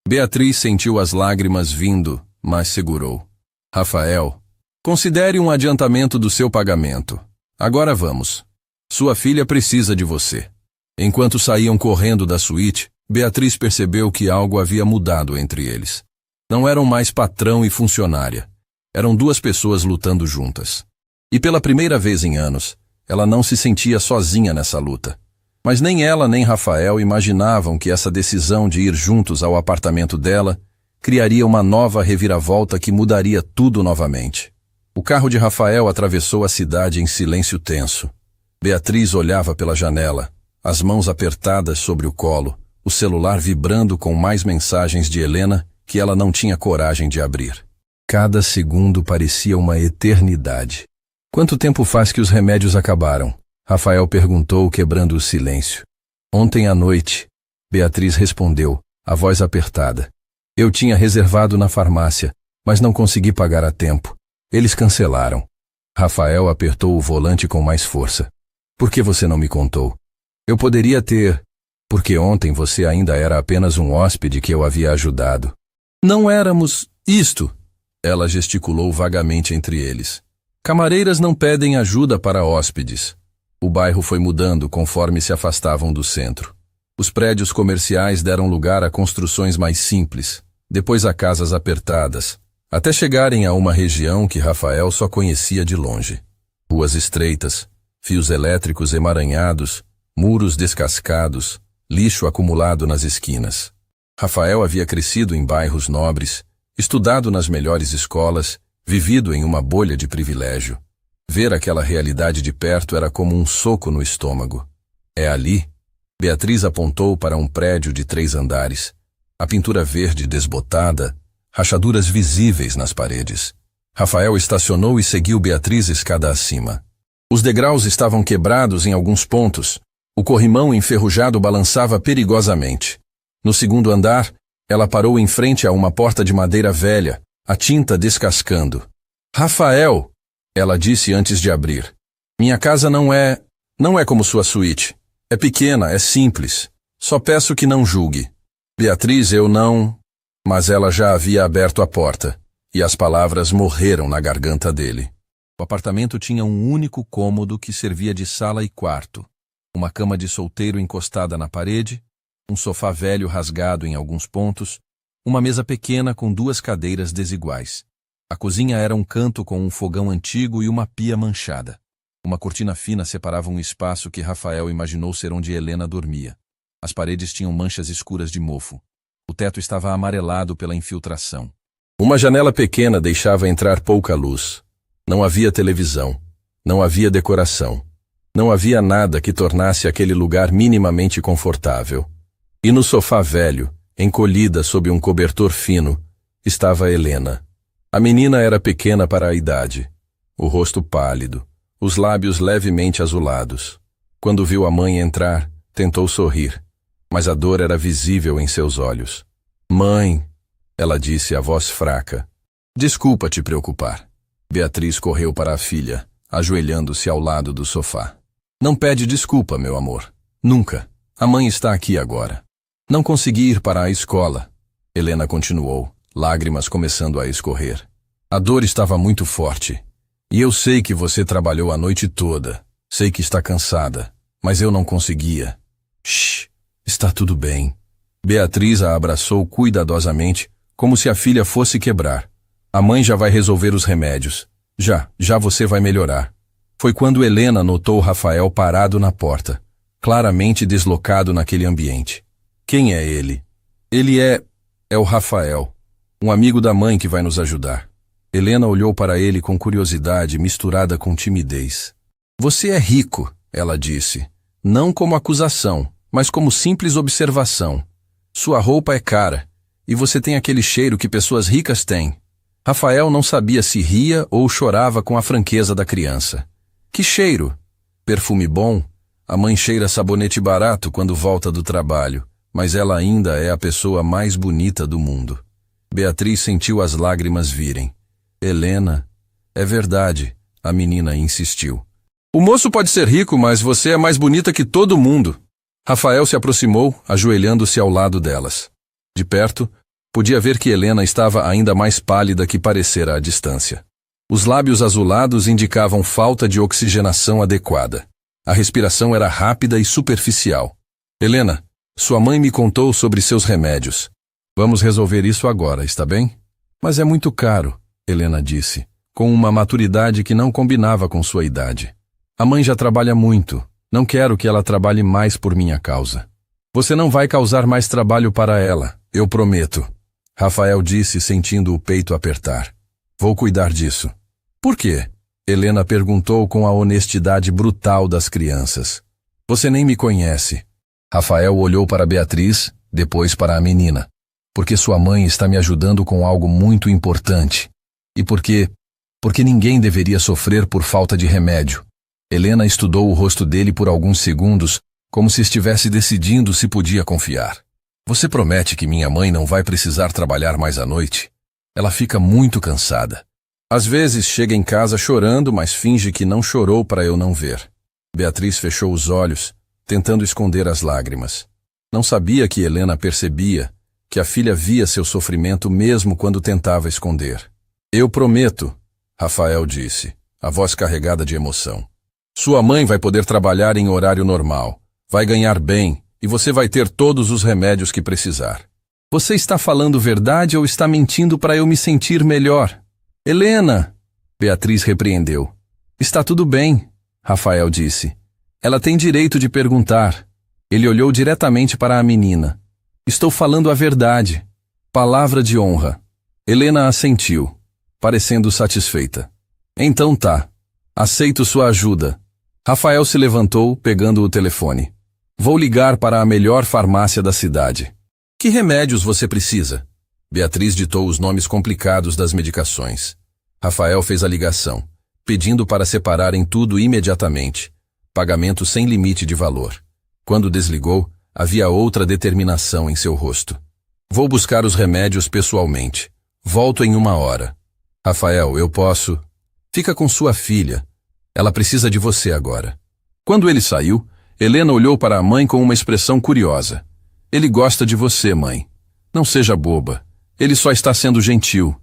Beatriz sentiu as lágrimas vindo, mas segurou. Rafael, considere um adiantamento do seu pagamento. Agora vamos. Sua filha precisa de você. Enquanto saíam correndo da suíte, Beatriz percebeu que algo havia mudado entre eles. Não eram mais patrão e funcionária. Eram 2 pessoas lutando juntas. E pela primeira vez em anos, ela não se sentia sozinha nessa luta. Mas nem ela nem Rafael imaginavam que essa decisão de ir juntos ao apartamento dela criaria uma nova reviravolta que mudaria tudo novamente. O carro de Rafael atravessou a cidade em silêncio tenso. Beatriz olhava pela janela, as mãos apertadas sobre o colo, o celular vibrando com mais mensagens de Helena que ela não tinha coragem de abrir. Cada segundo parecia uma eternidade. Quanto tempo faz que os remédios acabaram? Rafael perguntou, quebrando o silêncio. Ontem à noite, Beatriz respondeu, a voz apertada. Eu tinha reservado na farmácia, mas não consegui pagar a tempo. Eles cancelaram. Rafael apertou o volante com mais força. Por que você não me contou? Eu poderia ter... Porque ontem você ainda era apenas um hóspede que eu havia ajudado. Não éramos... Isto... Ela gesticulou vagamente entre eles. Camareiras não pedem ajuda para hóspedes. O bairro foi mudando conforme se afastavam do centro. Os prédios comerciais deram lugar a construções mais simples, depois a casas apertadas, até chegarem a uma região que Rafael só conhecia de longe. Ruas estreitas, fios elétricos emaranhados, muros descascados, lixo acumulado nas esquinas. Rafael havia crescido em bairros nobres, estudado nas melhores escolas, vivido em uma bolha de privilégio. Ver aquela realidade de perto era como um soco no estômago. É ali? Beatriz apontou para um prédio de 3 andares. A pintura verde desbotada, rachaduras visíveis nas paredes. Rafael estacionou e seguiu Beatriz escada acima. Os degraus estavam quebrados em alguns pontos. O corrimão enferrujado balançava perigosamente. No 2º andar, ela parou em frente a uma porta de madeira velha, a tinta descascando. Rafael, ela disse antes de abrir. Minha casa não é como sua suíte. É pequena, é simples. Só peço que não julgue. Beatriz, eu não... Mas ela já havia aberto a porta, e as palavras morreram na garganta dele. O apartamento tinha um único cômodo que servia de sala e quarto. Uma cama de solteiro encostada na parede, um sofá velho rasgado em alguns pontos, uma mesa pequena com 2 cadeiras desiguais. A cozinha era um canto com um fogão antigo e uma pia manchada. Uma cortina fina separava um espaço que Rafael imaginou ser onde Helena dormia. As paredes tinham manchas escuras de mofo. O teto estava amarelado pela infiltração. Uma janela pequena deixava entrar pouca luz. Não havia televisão. Não havia decoração. Não havia nada que tornasse aquele lugar minimamente confortável. E no sofá velho, encolhida sob um cobertor fino, estava Helena. A menina era pequena para a idade, o rosto pálido, os lábios levemente azulados. Quando viu a mãe entrar, tentou sorrir, mas a dor era visível em seus olhos. Mãe, ela disse, a voz fraca. Desculpa te preocupar. Beatriz correu para a filha, ajoelhando-se ao lado do sofá. Não pede desculpa, meu amor. Nunca. A mãe está aqui agora. Não consegui ir para a escola. Helena continuou, lágrimas começando a escorrer. A dor estava muito forte. E eu sei que você trabalhou a noite toda. Sei que está cansada. Mas eu não conseguia. Shh, está tudo bem. Beatriz a abraçou cuidadosamente, como se a filha fosse quebrar. A mãe já vai resolver os remédios. Já você vai melhorar. Foi quando Helena notou Rafael parado na porta, claramente deslocado naquele ambiente. Quem é ele? Ele é o Rafael, um amigo da mãe que vai nos ajudar. Helena olhou para ele com curiosidade misturada com timidez. Você é rico, ela disse, não como acusação, mas como simples observação. Sua roupa é cara, e você tem aquele cheiro que pessoas ricas têm. Rafael não sabia se ria ou chorava com a franqueza da criança. Que cheiro? Perfume bom? A mãe cheira sabonete barato quando volta do trabalho, mas ela ainda é a pessoa mais bonita do mundo. Beatriz sentiu as lágrimas virem. Helena, é verdade, a menina insistiu. O moço pode ser rico, mas você é mais bonita que todo mundo. Rafael se aproximou, ajoelhando-se ao lado delas. De perto, podia ver que Helena estava ainda mais pálida que parecera à distância. Os lábios azulados indicavam falta de oxigenação adequada. A respiração era rápida e superficial. Helena, sua mãe me contou sobre seus remédios. Vamos resolver isso agora, está bem? Mas é muito caro, Helena disse, com uma maturidade que não combinava com sua idade. A mãe já trabalha muito. Não quero que ela trabalhe mais por minha causa. Você não vai causar mais trabalho para ela, eu prometo. Rafael disse, sentindo o peito apertar. Vou cuidar disso. Por quê? Helena perguntou com a honestidade brutal das crianças. Você nem me conhece. Rafael olhou para Beatriz, depois para a menina. Porque sua mãe está me ajudando com algo muito importante. E porque ninguém deveria sofrer por falta de remédio. Helena estudou o rosto dele por alguns segundos, como se estivesse decidindo se podia confiar. Você promete que minha mãe não vai precisar trabalhar mais à noite? Ela fica muito cansada. Às vezes chega em casa chorando, mas finge que não chorou para eu não ver. Beatriz fechou os olhos, tentando esconder as lágrimas. Não sabia que Helena percebia, que a filha via seu sofrimento mesmo quando tentava esconder. Eu prometo, Rafael disse, a voz carregada de emoção. Sua mãe vai poder trabalhar em horário normal, vai ganhar bem e você vai ter todos os remédios que precisar. Você está falando verdade ou está mentindo para eu me sentir melhor? Helena! Beatriz repreendeu. Está tudo bem, Rafael disse. Ela tem direito de perguntar. Ele olhou diretamente para a menina. Estou falando a verdade. Palavra de honra. Helena assentiu, parecendo satisfeita. Então tá. Aceito sua ajuda. Rafael se levantou, pegando o telefone. Vou ligar para a melhor farmácia da cidade. Que remédios você precisa? Beatriz ditou os nomes complicados das medicações. Rafael fez a ligação, pedindo para separarem tudo imediatamente. Pagamento sem limite de valor. Quando desligou, havia outra determinação em seu rosto. Vou buscar os remédios pessoalmente. Volto em 1 hora. Rafael, eu posso... Fica com sua filha. Ela precisa de você agora. Quando ele saiu, Helena olhou para a mãe com uma expressão curiosa. Ele gosta de você, mãe. Não seja boba. Ele só está sendo gentil.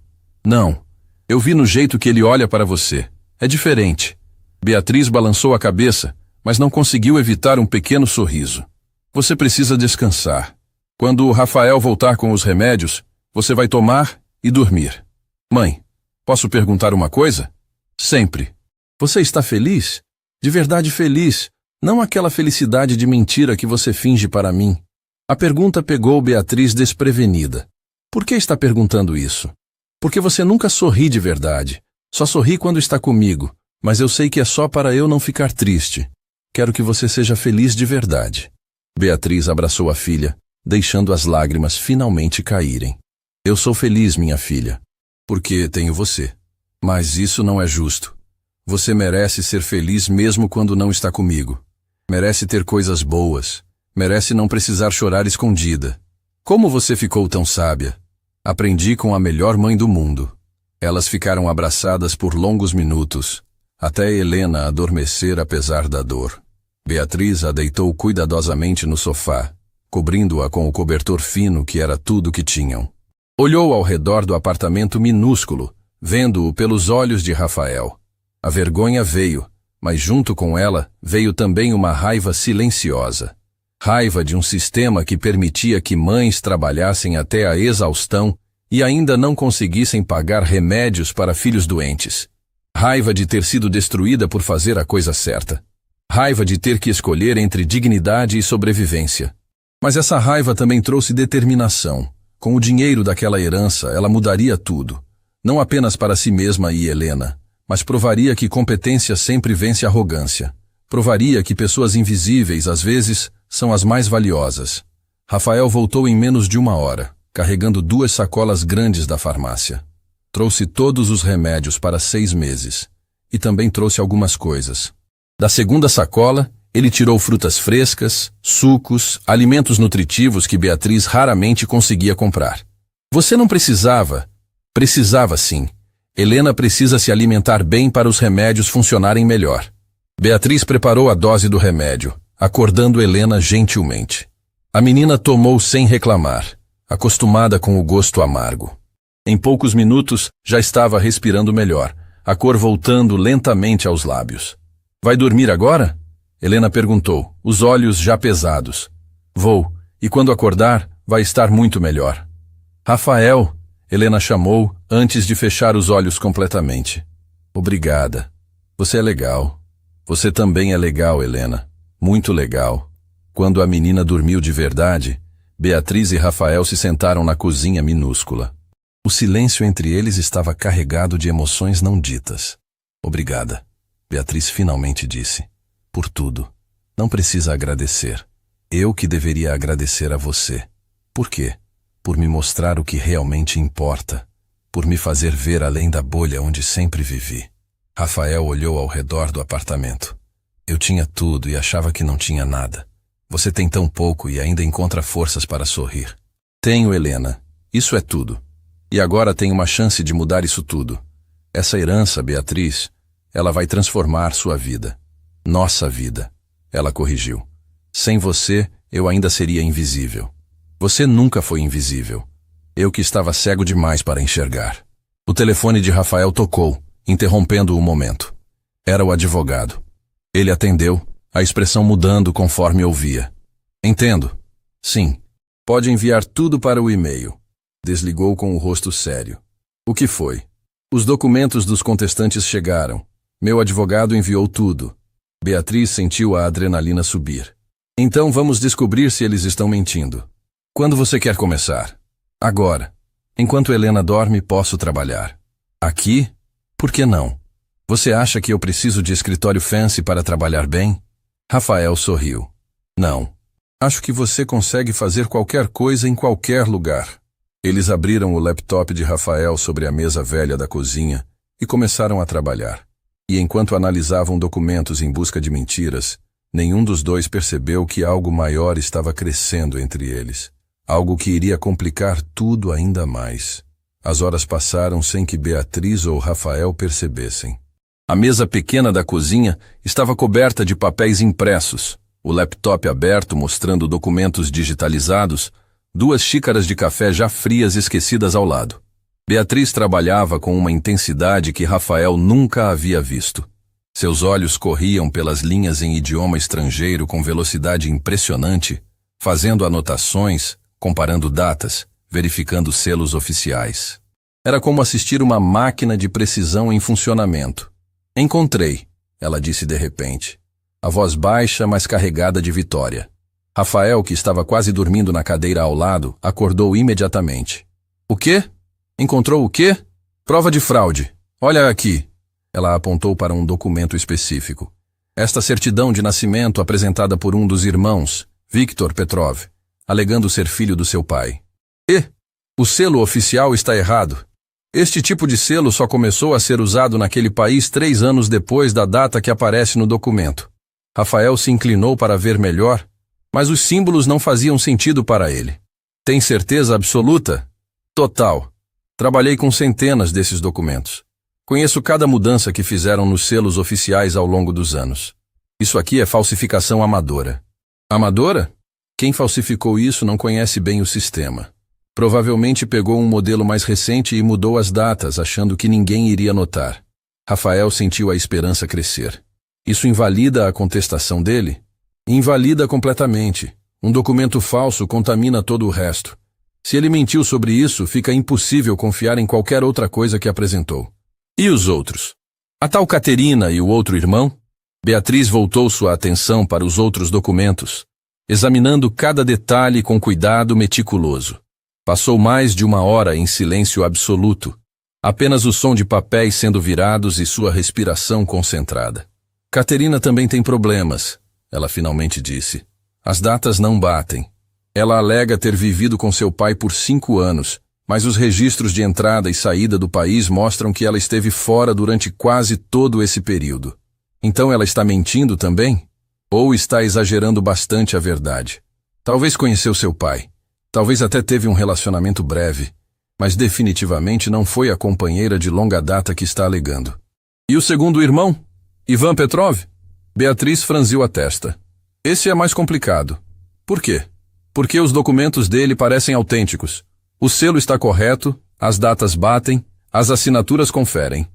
Não. Eu vi no jeito que ele olha para você. É diferente. Beatriz balançou a cabeça, mas não conseguiu evitar um pequeno sorriso. Você precisa descansar. Quando o Rafael voltar com os remédios, você vai tomar e dormir. Mãe, posso perguntar uma coisa? Sempre. Você está feliz? De verdade feliz, não aquela felicidade de mentira que você finge para mim. A pergunta pegou Beatriz desprevenida. Por que está perguntando isso? Porque você nunca sorri de verdade. Só sorri quando está comigo, mas eu sei que é só para eu não ficar triste. Quero que você seja feliz de verdade. Beatriz abraçou a filha, deixando as lágrimas finalmente caírem. Eu sou feliz, minha filha, porque tenho você. Mas isso não é justo. Você merece ser feliz mesmo quando não está comigo. Merece ter coisas boas. Merece não precisar chorar escondida. Como você ficou tão sábia? Aprendi com a melhor mãe do mundo. Elas ficaram abraçadas por longos minutos, até Helena adormecer apesar da dor. Beatriz a deitou cuidadosamente no sofá, cobrindo-a com o cobertor fino que era tudo que tinham. Olhou ao redor do apartamento minúsculo, vendo-o pelos olhos de Rafael. A vergonha veio, mas junto com ela veio também uma raiva silenciosa. Raiva de um sistema que permitia que mães trabalhassem até a exaustão e ainda não conseguissem pagar remédios para filhos doentes. Raiva de ter sido destruída por fazer a coisa certa. Raiva de ter que escolher entre dignidade e sobrevivência. Mas essa raiva também trouxe determinação. Com o dinheiro daquela herança, ela mudaria tudo. Não apenas para si mesma e Helena, mas provaria que competência sempre vence arrogância. Provaria que pessoas invisíveis, às vezes, são as mais valiosas. Rafael voltou em menos de 1 hora, carregando 2 sacolas grandes da farmácia. Trouxe todos os remédios para 6 meses. E também trouxe algumas coisas. Da segunda sacola, ele tirou frutas frescas, sucos, alimentos nutritivos que Beatriz raramente conseguia comprar. Você não precisava. Precisava sim. Helena precisa se alimentar bem para os remédios funcionarem melhor. Beatriz preparou a dose do remédio, acordando Helena gentilmente. A menina tomou sem reclamar, acostumada com o gosto amargo. Em poucos minutos, já estava respirando melhor, a cor voltando lentamente aos lábios. Vai dormir agora? Helena perguntou, os olhos já pesados. Vou, e quando acordar, vai estar muito melhor. Rafael, Helena chamou antes de fechar os olhos completamente. Obrigada. Você é legal. Você também é legal, Helena. Muito legal. Quando a menina dormiu de verdade, Beatriz e Rafael se sentaram na cozinha minúscula. O silêncio entre eles estava carregado de emoções não ditas. Obrigada, Beatriz finalmente disse. Por tudo. Não precisa agradecer. Eu que deveria agradecer a você. Por quê? por me mostrar o que realmente importa, por me fazer ver além da bolha onde sempre vivi. Rafael olhou ao redor do apartamento. Eu tinha tudo e achava que não tinha nada. Você tem tão pouco e ainda encontra forças para sorrir. Tenho, Helena. Isso é tudo. E agora tenho uma chance de mudar isso tudo. Essa herança, Beatriz, ela vai transformar sua vida. Nossa vida. Ela corrigiu. Sem você, eu ainda seria invisível. Você nunca foi invisível. Eu que estava cego demais para enxergar. O telefone de Rafael tocou, interrompendo o momento. Era o advogado. Ele atendeu, a expressão mudando conforme ouvia. Entendo. Sim. Pode enviar tudo para o e-mail. Desligou com o rosto sério. O que foi? Os documentos dos contestantes chegaram. Meu advogado enviou tudo. Beatriz sentiu a adrenalina subir. Então vamos descobrir se eles estão mentindo. Quando você quer começar? Agora. Enquanto Helena dorme, posso trabalhar. Aqui? Por que não? Você acha que eu preciso de escritório fancy para trabalhar bem? Rafael sorriu. Não. Acho que você consegue fazer qualquer coisa em qualquer lugar. Eles abriram o laptop de Rafael sobre a mesa velha da cozinha e começaram a trabalhar. E enquanto analisavam documentos em busca de mentiras, nenhum dos dois percebeu que algo maior estava crescendo entre eles. Algo que iria complicar tudo ainda mais. As horas passaram sem que Beatriz ou Rafael percebessem. A mesa pequena da cozinha estava coberta de papéis impressos, o laptop aberto mostrando documentos digitalizados, 2 xícaras de café já frias esquecidas ao lado. Beatriz trabalhava com uma intensidade que Rafael nunca havia visto. Seus olhos corriam pelas linhas em idioma estrangeiro com velocidade impressionante, fazendo anotações, comparando datas, verificando selos oficiais. Era como assistir uma máquina de precisão em funcionamento. Encontrei, ela disse de repente. A voz baixa, mas carregada de vitória. Rafael, que estava quase dormindo na cadeira ao lado, acordou imediatamente. O quê? Encontrou o quê? Prova de fraude. Olha aqui. Ela apontou para um documento específico. Esta certidão de nascimento apresentada por um dos irmãos, Viktor Petrov, alegando ser filho do seu pai. E? O selo oficial está errado. Este tipo de selo só começou a ser usado naquele país 3 anos depois da data que aparece no documento. Rafael se inclinou para ver melhor, mas os símbolos não faziam sentido para ele. Tem certeza absoluta? Total. Trabalhei com centenas desses documentos. Conheço cada mudança que fizeram nos selos oficiais ao longo dos anos. Isso aqui é falsificação amadora. Amadora? Quem falsificou isso não conhece bem o sistema. Provavelmente pegou um modelo mais recente e mudou as datas, achando que ninguém iria notar. Rafael sentiu a esperança crescer. Isso invalida a contestação dele? Invalida completamente. Um documento falso contamina todo o resto. Se ele mentiu sobre isso, fica impossível confiar em qualquer outra coisa que apresentou. E os outros? A tal Caterina e o outro irmão? Beatriz voltou sua atenção para os outros documentos, examinando cada detalhe com cuidado meticuloso. Passou mais de 1 hora em silêncio absoluto, apenas o som de papéis sendo virados e sua respiração concentrada. Caterina também tem problemas, ela finalmente disse. As datas não batem. Ela alega ter vivido com seu pai por 5 anos, mas os registros de entrada e saída do país mostram que ela esteve fora durante quase todo esse período. Então ela está mentindo também? Ou está exagerando bastante a verdade? Talvez conheceu seu pai. Talvez até teve um relacionamento breve, mas definitivamente não foi a companheira de longa data que está alegando. E o segundo irmão? Ivan Petrov? Beatriz franziu a testa. Esse é mais complicado. Por quê? Porque os documentos dele parecem autênticos. O selo está correto, as datas batem, as assinaturas conferem.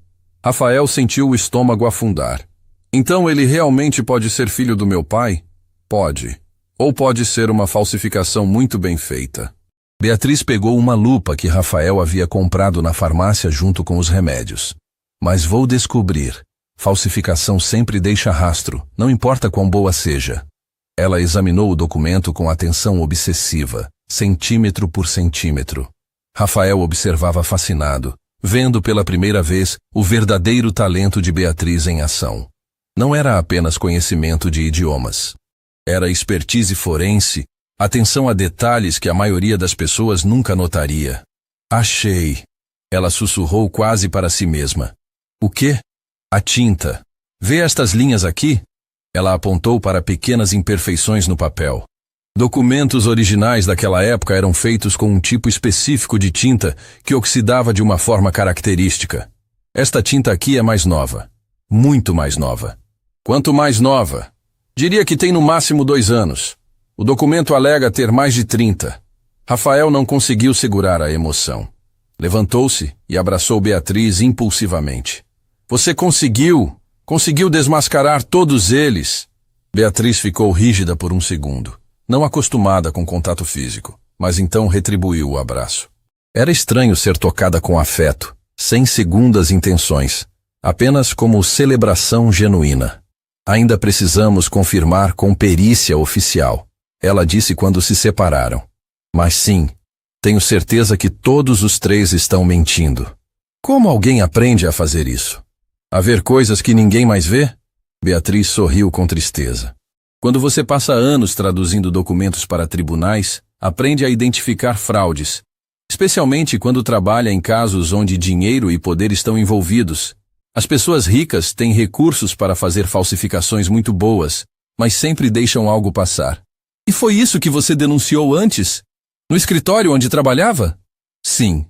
Rafael sentiu o estômago afundar. Então ele realmente pode ser filho do meu pai? Pode. Ou pode ser uma falsificação muito bem feita. Beatriz pegou uma lupa que Rafael havia comprado na farmácia junto com os remédios. Mas vou descobrir. Falsificação sempre deixa rastro, não importa quão boa seja. Ela examinou o documento com atenção obsessiva, centímetro por centímetro. Rafael observava fascinado, vendo pela primeira vez o verdadeiro talento de Beatriz em ação. Não era apenas conhecimento de idiomas. Era expertise forense, Atenção a detalhes que a maioria das pessoas nunca notaria. Achei. Ela sussurrou quase para si mesma. O quê? A tinta. Vê estas linhas aqui? Ela apontou para pequenas imperfeições no papel. Documentos originais daquela época eram feitos com um tipo específico de tinta que oxidava de uma forma característica. Esta tinta aqui é mais nova. Muito mais nova. Quanto mais nova? Diria que tem no máximo 2 anos. O documento alega ter mais de 30. Rafael não conseguiu segurar a emoção. Levantou-se e abraçou Beatriz impulsivamente. Você conseguiu! Conseguiu desmascarar todos eles! Beatriz ficou rígida por um segundo, não acostumada com contato físico, mas então retribuiu o abraço. Era estranho ser tocada com afeto, sem segundas intenções, apenas como celebração genuína. Ainda precisamos confirmar com perícia oficial, ela disse quando se separaram. Mas sim, tenho certeza que todos os 3 estão mentindo. Como alguém aprende a fazer isso? A ver coisas que ninguém mais vê? Beatriz sorriu com tristeza. Quando você passa anos traduzindo documentos para tribunais, aprende a identificar fraudes, especialmente quando trabalha em casos onde dinheiro e poder estão envolvidos. As pessoas ricas têm recursos para fazer falsificações muito boas, mas sempre deixam algo passar. E foi isso que você denunciou antes? No escritório onde trabalhava? Sim.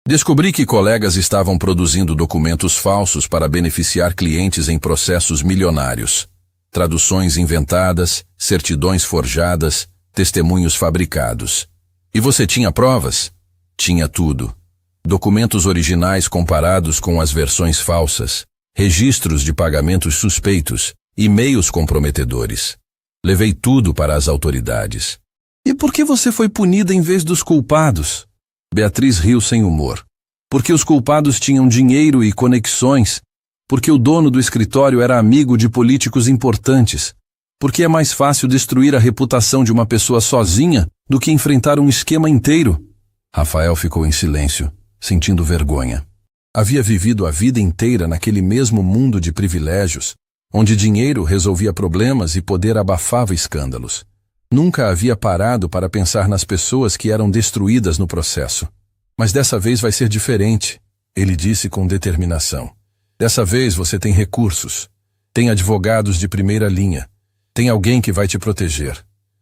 Descobri que colegas estavam produzindo documentos falsos para beneficiar clientes em processos milionários. Traduções inventadas, certidões forjadas, testemunhos fabricados. E você tinha provas? Tinha tudo. Documentos originais comparados com as versões falsas, registros de pagamentos suspeitos, e-mails comprometedores. Levei tudo para as autoridades. E por que você foi punida em vez dos culpados? Beatriz riu sem humor. Porque os culpados tinham dinheiro e conexões. Porque o dono do escritório era amigo de políticos importantes. Porque é mais fácil destruir a reputação de uma pessoa sozinha do que enfrentar um esquema inteiro. Rafael ficou em silêncio, sentindo vergonha. Havia vivido a vida inteira naquele mesmo mundo de privilégios, onde dinheiro resolvia problemas e poder abafava escândalos. Nunca havia parado para pensar nas pessoas que eram destruídas no processo. Mas dessa vez vai ser diferente, ele disse com determinação. Dessa vez você tem recursos, tem advogados de primeira linha, tem alguém que vai te proteger.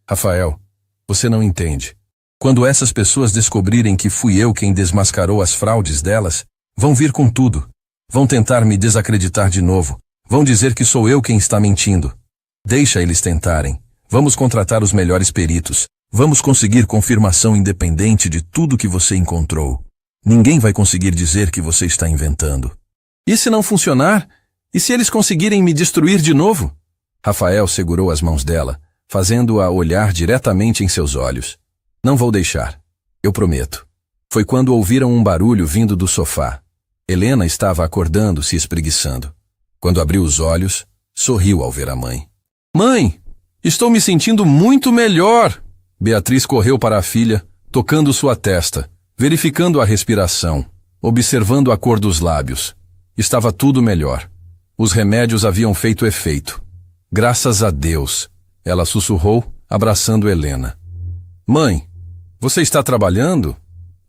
Rafael, você não entende. Quando essas pessoas descobrirem que fui eu quem desmascarou as fraudes delas, vão vir com tudo. Vão tentar me desacreditar de novo. Vão dizer que sou eu quem está mentindo. Deixa eles tentarem. Vamos contratar os melhores peritos. Vamos conseguir confirmação independente de tudo que você encontrou. Ninguém vai conseguir dizer que você está inventando. E se não funcionar? E se eles conseguirem me destruir de novo? Rafael segurou as mãos dela, fazendo-a olhar diretamente em seus olhos. Não vou deixar. Eu prometo. Foi quando ouviram um barulho vindo do sofá. Helena estava acordando, se espreguiçando. Quando abriu os olhos, sorriu ao ver a mãe. Mãe! Estou me sentindo muito melhor! Beatriz correu para a filha, tocando sua testa, verificando a respiração, observando a cor dos lábios. Estava tudo melhor. Os remédios haviam feito efeito. Graças a Deus! Ela sussurrou, abraçando Helena. Mãe, você está trabalhando?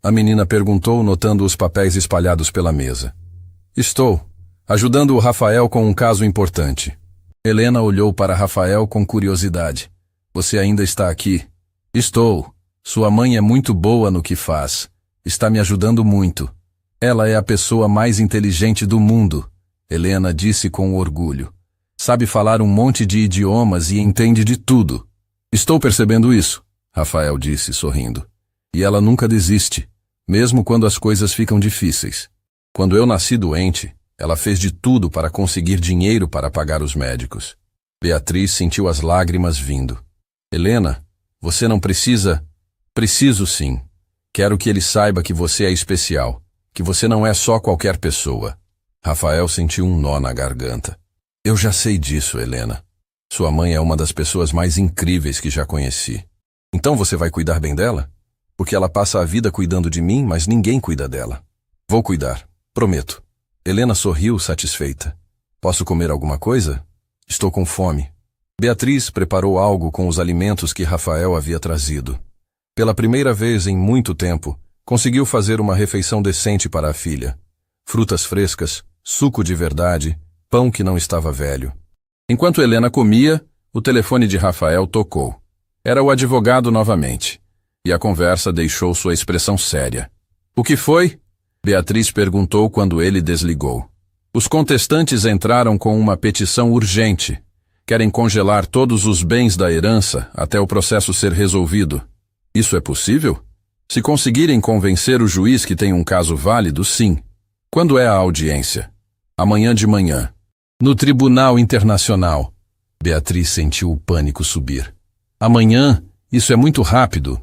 A menina perguntou, notando os papéis espalhados pela mesa. Estou, ajudando o Rafael com um caso importante. Helena olhou para Rafael com curiosidade. Você ainda está aqui? Estou. Sua mãe é muito boa no que faz. Está me ajudando muito. Ela é a pessoa mais inteligente do mundo, Helena disse com orgulho. Sabe falar um monte de idiomas e entende de tudo. Estou percebendo isso, Rafael disse, sorrindo. E ela nunca desiste, mesmo quando as coisas ficam difíceis. Quando eu nasci doente, ela fez de tudo para conseguir dinheiro para pagar os médicos. Beatriz sentiu as lágrimas vindo. Helena, você não precisa... Preciso sim. Quero que ele saiba que você é especial, que você não é só qualquer pessoa. Rafael sentiu um nó na garganta. Eu já sei disso, Helena. Sua mãe é uma das pessoas mais incríveis que já conheci. Então você vai cuidar bem dela? Porque ela passa a vida cuidando de mim, mas ninguém cuida dela. Vou cuidar, prometo. Helena sorriu satisfeita. Posso comer alguma coisa? Estou com fome. Beatriz preparou algo com os alimentos que Rafael havia trazido. Pela primeira vez em muito tempo, conseguiu fazer uma refeição decente para a filha. Frutas frescas, suco de verdade, pão que não estava velho. Enquanto Helena comia, o telefone de Rafael tocou. Era o advogado novamente. E a conversa deixou sua expressão séria. O que foi? Beatriz perguntou quando ele desligou. Os contestantes entraram com uma petição urgente. Querem congelar todos os bens da herança até o processo ser resolvido. Isso é possível? Se conseguirem convencer o juiz que tem um caso válido, sim. Quando é a audiência? Amanhã de manhã. No Tribunal Internacional. Beatriz sentiu o pânico subir. Amanhã? Isso é muito rápido.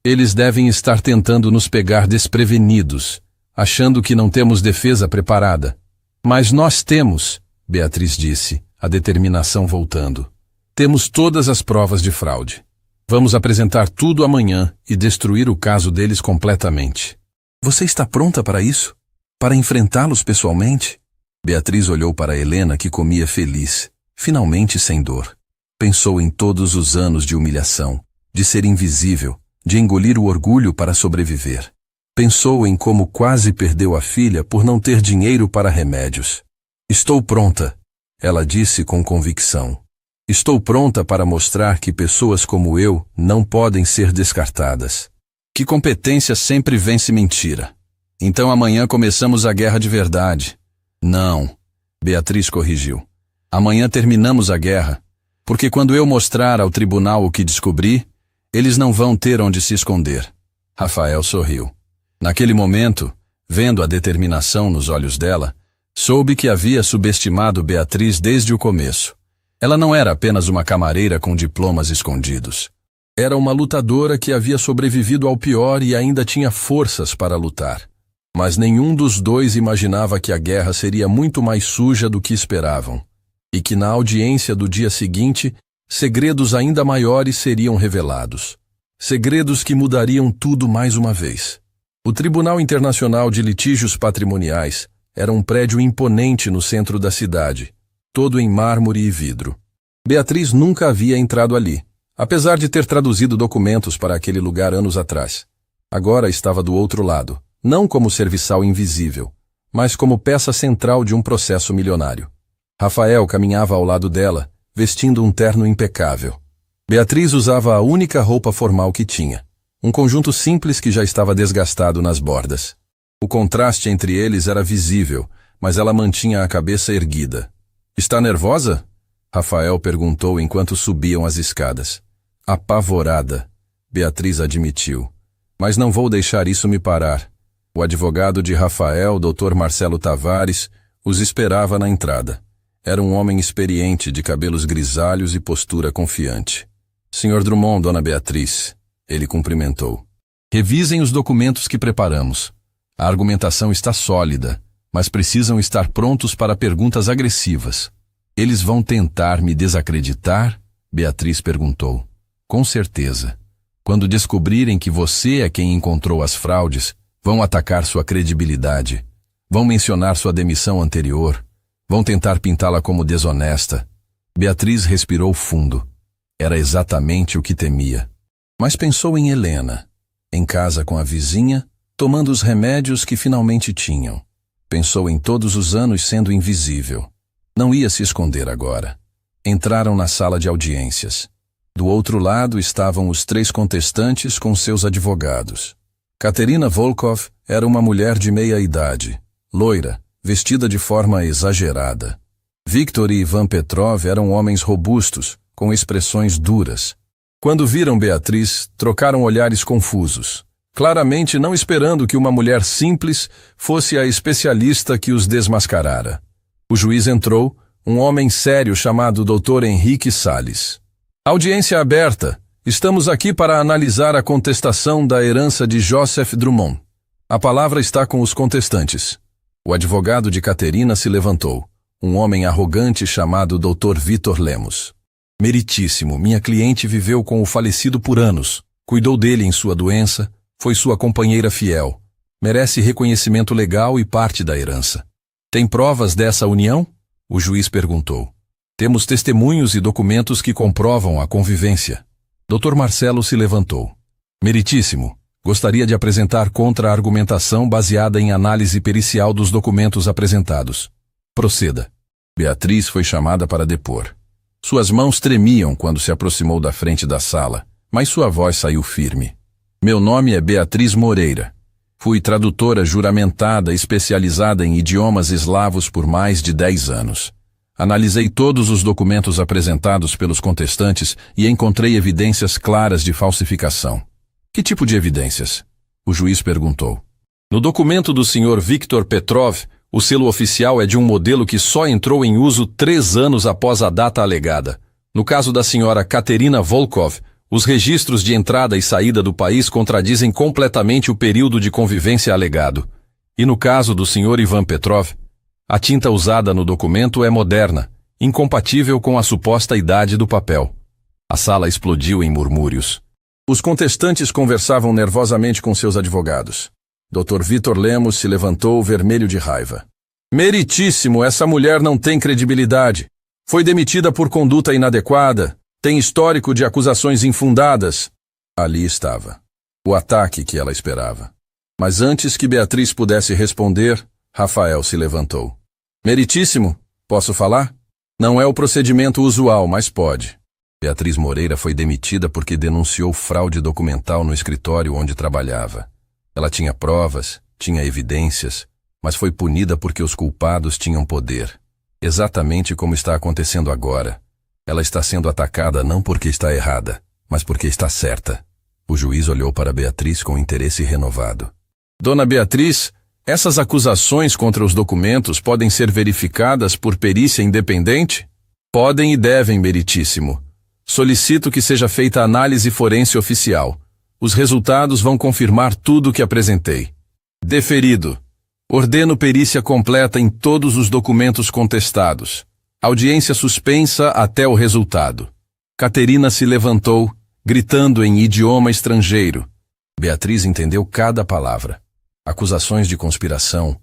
Eles devem estar tentando nos pegar desprevenidos, achando que não temos defesa preparada. Mas nós temos, Beatriz disse, a determinação voltando. Temos todas as provas de fraude. Vamos apresentar tudo amanhã e destruir o caso deles completamente. Você está pronta para isso? Para enfrentá-los pessoalmente? Beatriz olhou para Helena, que comia feliz, finalmente sem dor. Pensou em todos os anos de humilhação, de ser invisível, de engolir o orgulho para sobreviver. Pensou em como quase perdeu a filha por não ter dinheiro para remédios. Estou pronta, ela disse com convicção. Estou pronta para mostrar que pessoas como eu não podem ser descartadas. Que competência sempre vence mentira. Então amanhã começamos a guerra de verdade. Não, Beatriz corrigiu. Amanhã terminamos a guerra, porque quando eu mostrar ao tribunal o que descobri, eles não vão ter onde se esconder. Rafael sorriu. Naquele momento, vendo a determinação nos olhos dela, soube que havia subestimado Beatriz desde o começo. Ela não era apenas uma camareira com diplomas escondidos. Era uma lutadora que havia sobrevivido ao pior e ainda tinha forças para lutar. Mas nenhum dos dois imaginava que a guerra seria muito mais suja do que esperavam, e que na audiência do dia seguinte, segredos ainda maiores seriam revelados. Segredos que mudariam tudo mais uma vez. O Tribunal Internacional de Litígios Patrimoniais era um prédio imponente no centro da cidade, todo em mármore e vidro. Beatriz nunca havia entrado ali, apesar de ter traduzido documentos para aquele lugar anos atrás. Agora estava do outro lado, não como serviçal invisível, mas como peça central de um processo milionário. Rafael caminhava ao lado dela, vestindo um terno impecável. Beatriz usava a única roupa formal que tinha, um conjunto simples que já estava desgastado nas bordas. O contraste entre eles era visível, mas ela mantinha a cabeça erguida. Está nervosa? Rafael perguntou enquanto subiam as escadas. Apavorada, Beatriz admitiu. Mas não vou deixar isso me parar. O advogado de Rafael, Dr. Marcelo Tavares, os esperava na entrada. Era um homem experiente, de cabelos grisalhos e postura confiante. Sr. Drummond, Dona Beatriz, ele cumprimentou. Revisem os documentos que preparamos. A argumentação está sólida, mas precisam estar prontos para perguntas agressivas. Eles vão tentar me desacreditar? Beatriz perguntou. Com certeza. Quando descobrirem que você é quem encontrou as fraudes, vão atacar sua credibilidade. Vão mencionar sua demissão anterior. Vão tentar pintá-la como desonesta. Beatriz respirou fundo. Era exatamente o que temia. Mas pensou em Helena, em casa com a vizinha, tomando os remédios que finalmente tinham. Pensou em todos os anos sendo invisível. Não ia se esconder agora. Entraram na sala de audiências. Do outro lado estavam os 3 contestantes com seus advogados. Katerina Volkov era uma mulher de meia-idade, loira, vestida de forma exagerada. Viktor e Ivan Petrov eram homens robustos, com expressões duras. Quando viram Beatriz, trocaram olhares confusos, claramente não esperando que uma mulher simples fosse a especialista que os desmascarara. O juiz entrou, um homem sério chamado Dr. Henrique Salles. Audiência aberta. Estamos aqui para analisar a contestação da herança de Joseph Drummond. A palavra está com os contestantes. O advogado de Katerina se levantou, um homem arrogante chamado Dr. Vitor Lemos. Meritíssimo, minha cliente viveu com o falecido por anos, cuidou dele em sua doença, foi sua companheira fiel. Merece reconhecimento legal e parte da herança. Tem provas dessa união? O juiz perguntou. Temos testemunhos e documentos que comprovam a convivência. Dr. Marcelo se levantou. Meritíssimo, gostaria de apresentar contra-argumentação baseada em análise pericial dos documentos apresentados. Proceda. Beatriz foi chamada para depor. Suas mãos tremiam quando se aproximou da frente da sala, mas sua voz saiu firme. Meu nome é Beatriz Moreira. Fui tradutora juramentada especializada em idiomas eslavos por mais de 10 anos. Analisei todos os documentos apresentados pelos contestantes e encontrei evidências claras de falsificação. Que tipo de evidências? O juiz perguntou. No documento do Sr. Viktor Petrov, o selo oficial é de um modelo que só entrou em uso 3 anos após a data alegada. No caso da Sra. Katerina Volkov, os registros de entrada e saída do país contradizem completamente o período de convivência alegado. E no caso do Sr. Ivan Petrov, a tinta usada no documento é moderna, incompatível com a suposta idade do papel. A sala explodiu em murmúrios. Os contestantes conversavam nervosamente com seus advogados. Dr. Vitor Lemos se levantou vermelho de raiva. Meritíssimo, essa mulher não tem credibilidade. Foi demitida por conduta inadequada. Tem histórico de acusações infundadas. Ali estava. O ataque que ela esperava. Mas antes que Beatriz pudesse responder, Rafael se levantou. Meritíssimo, posso falar? Não é o procedimento usual, mas pode. Beatriz Moreira foi demitida porque denunciou fraude documental no escritório onde trabalhava. Ela tinha provas, tinha evidências, mas foi punida porque os culpados tinham poder. Exatamente como está acontecendo agora. Ela está sendo atacada não porque está errada, mas porque está certa. O juiz olhou para Beatriz com interesse renovado. Dona Beatriz, essas acusações contra os documentos podem ser verificadas por perícia independente? Podem e devem, meritíssimo. Solicito que seja feita a análise forense oficial. Os resultados vão confirmar tudo o que apresentei. Deferido. Ordeno perícia completa em todos os documentos contestados. Audiência suspensa até o resultado. Caterina se levantou, gritando em idioma estrangeiro. Beatriz entendeu cada palavra. Acusações de conspiração,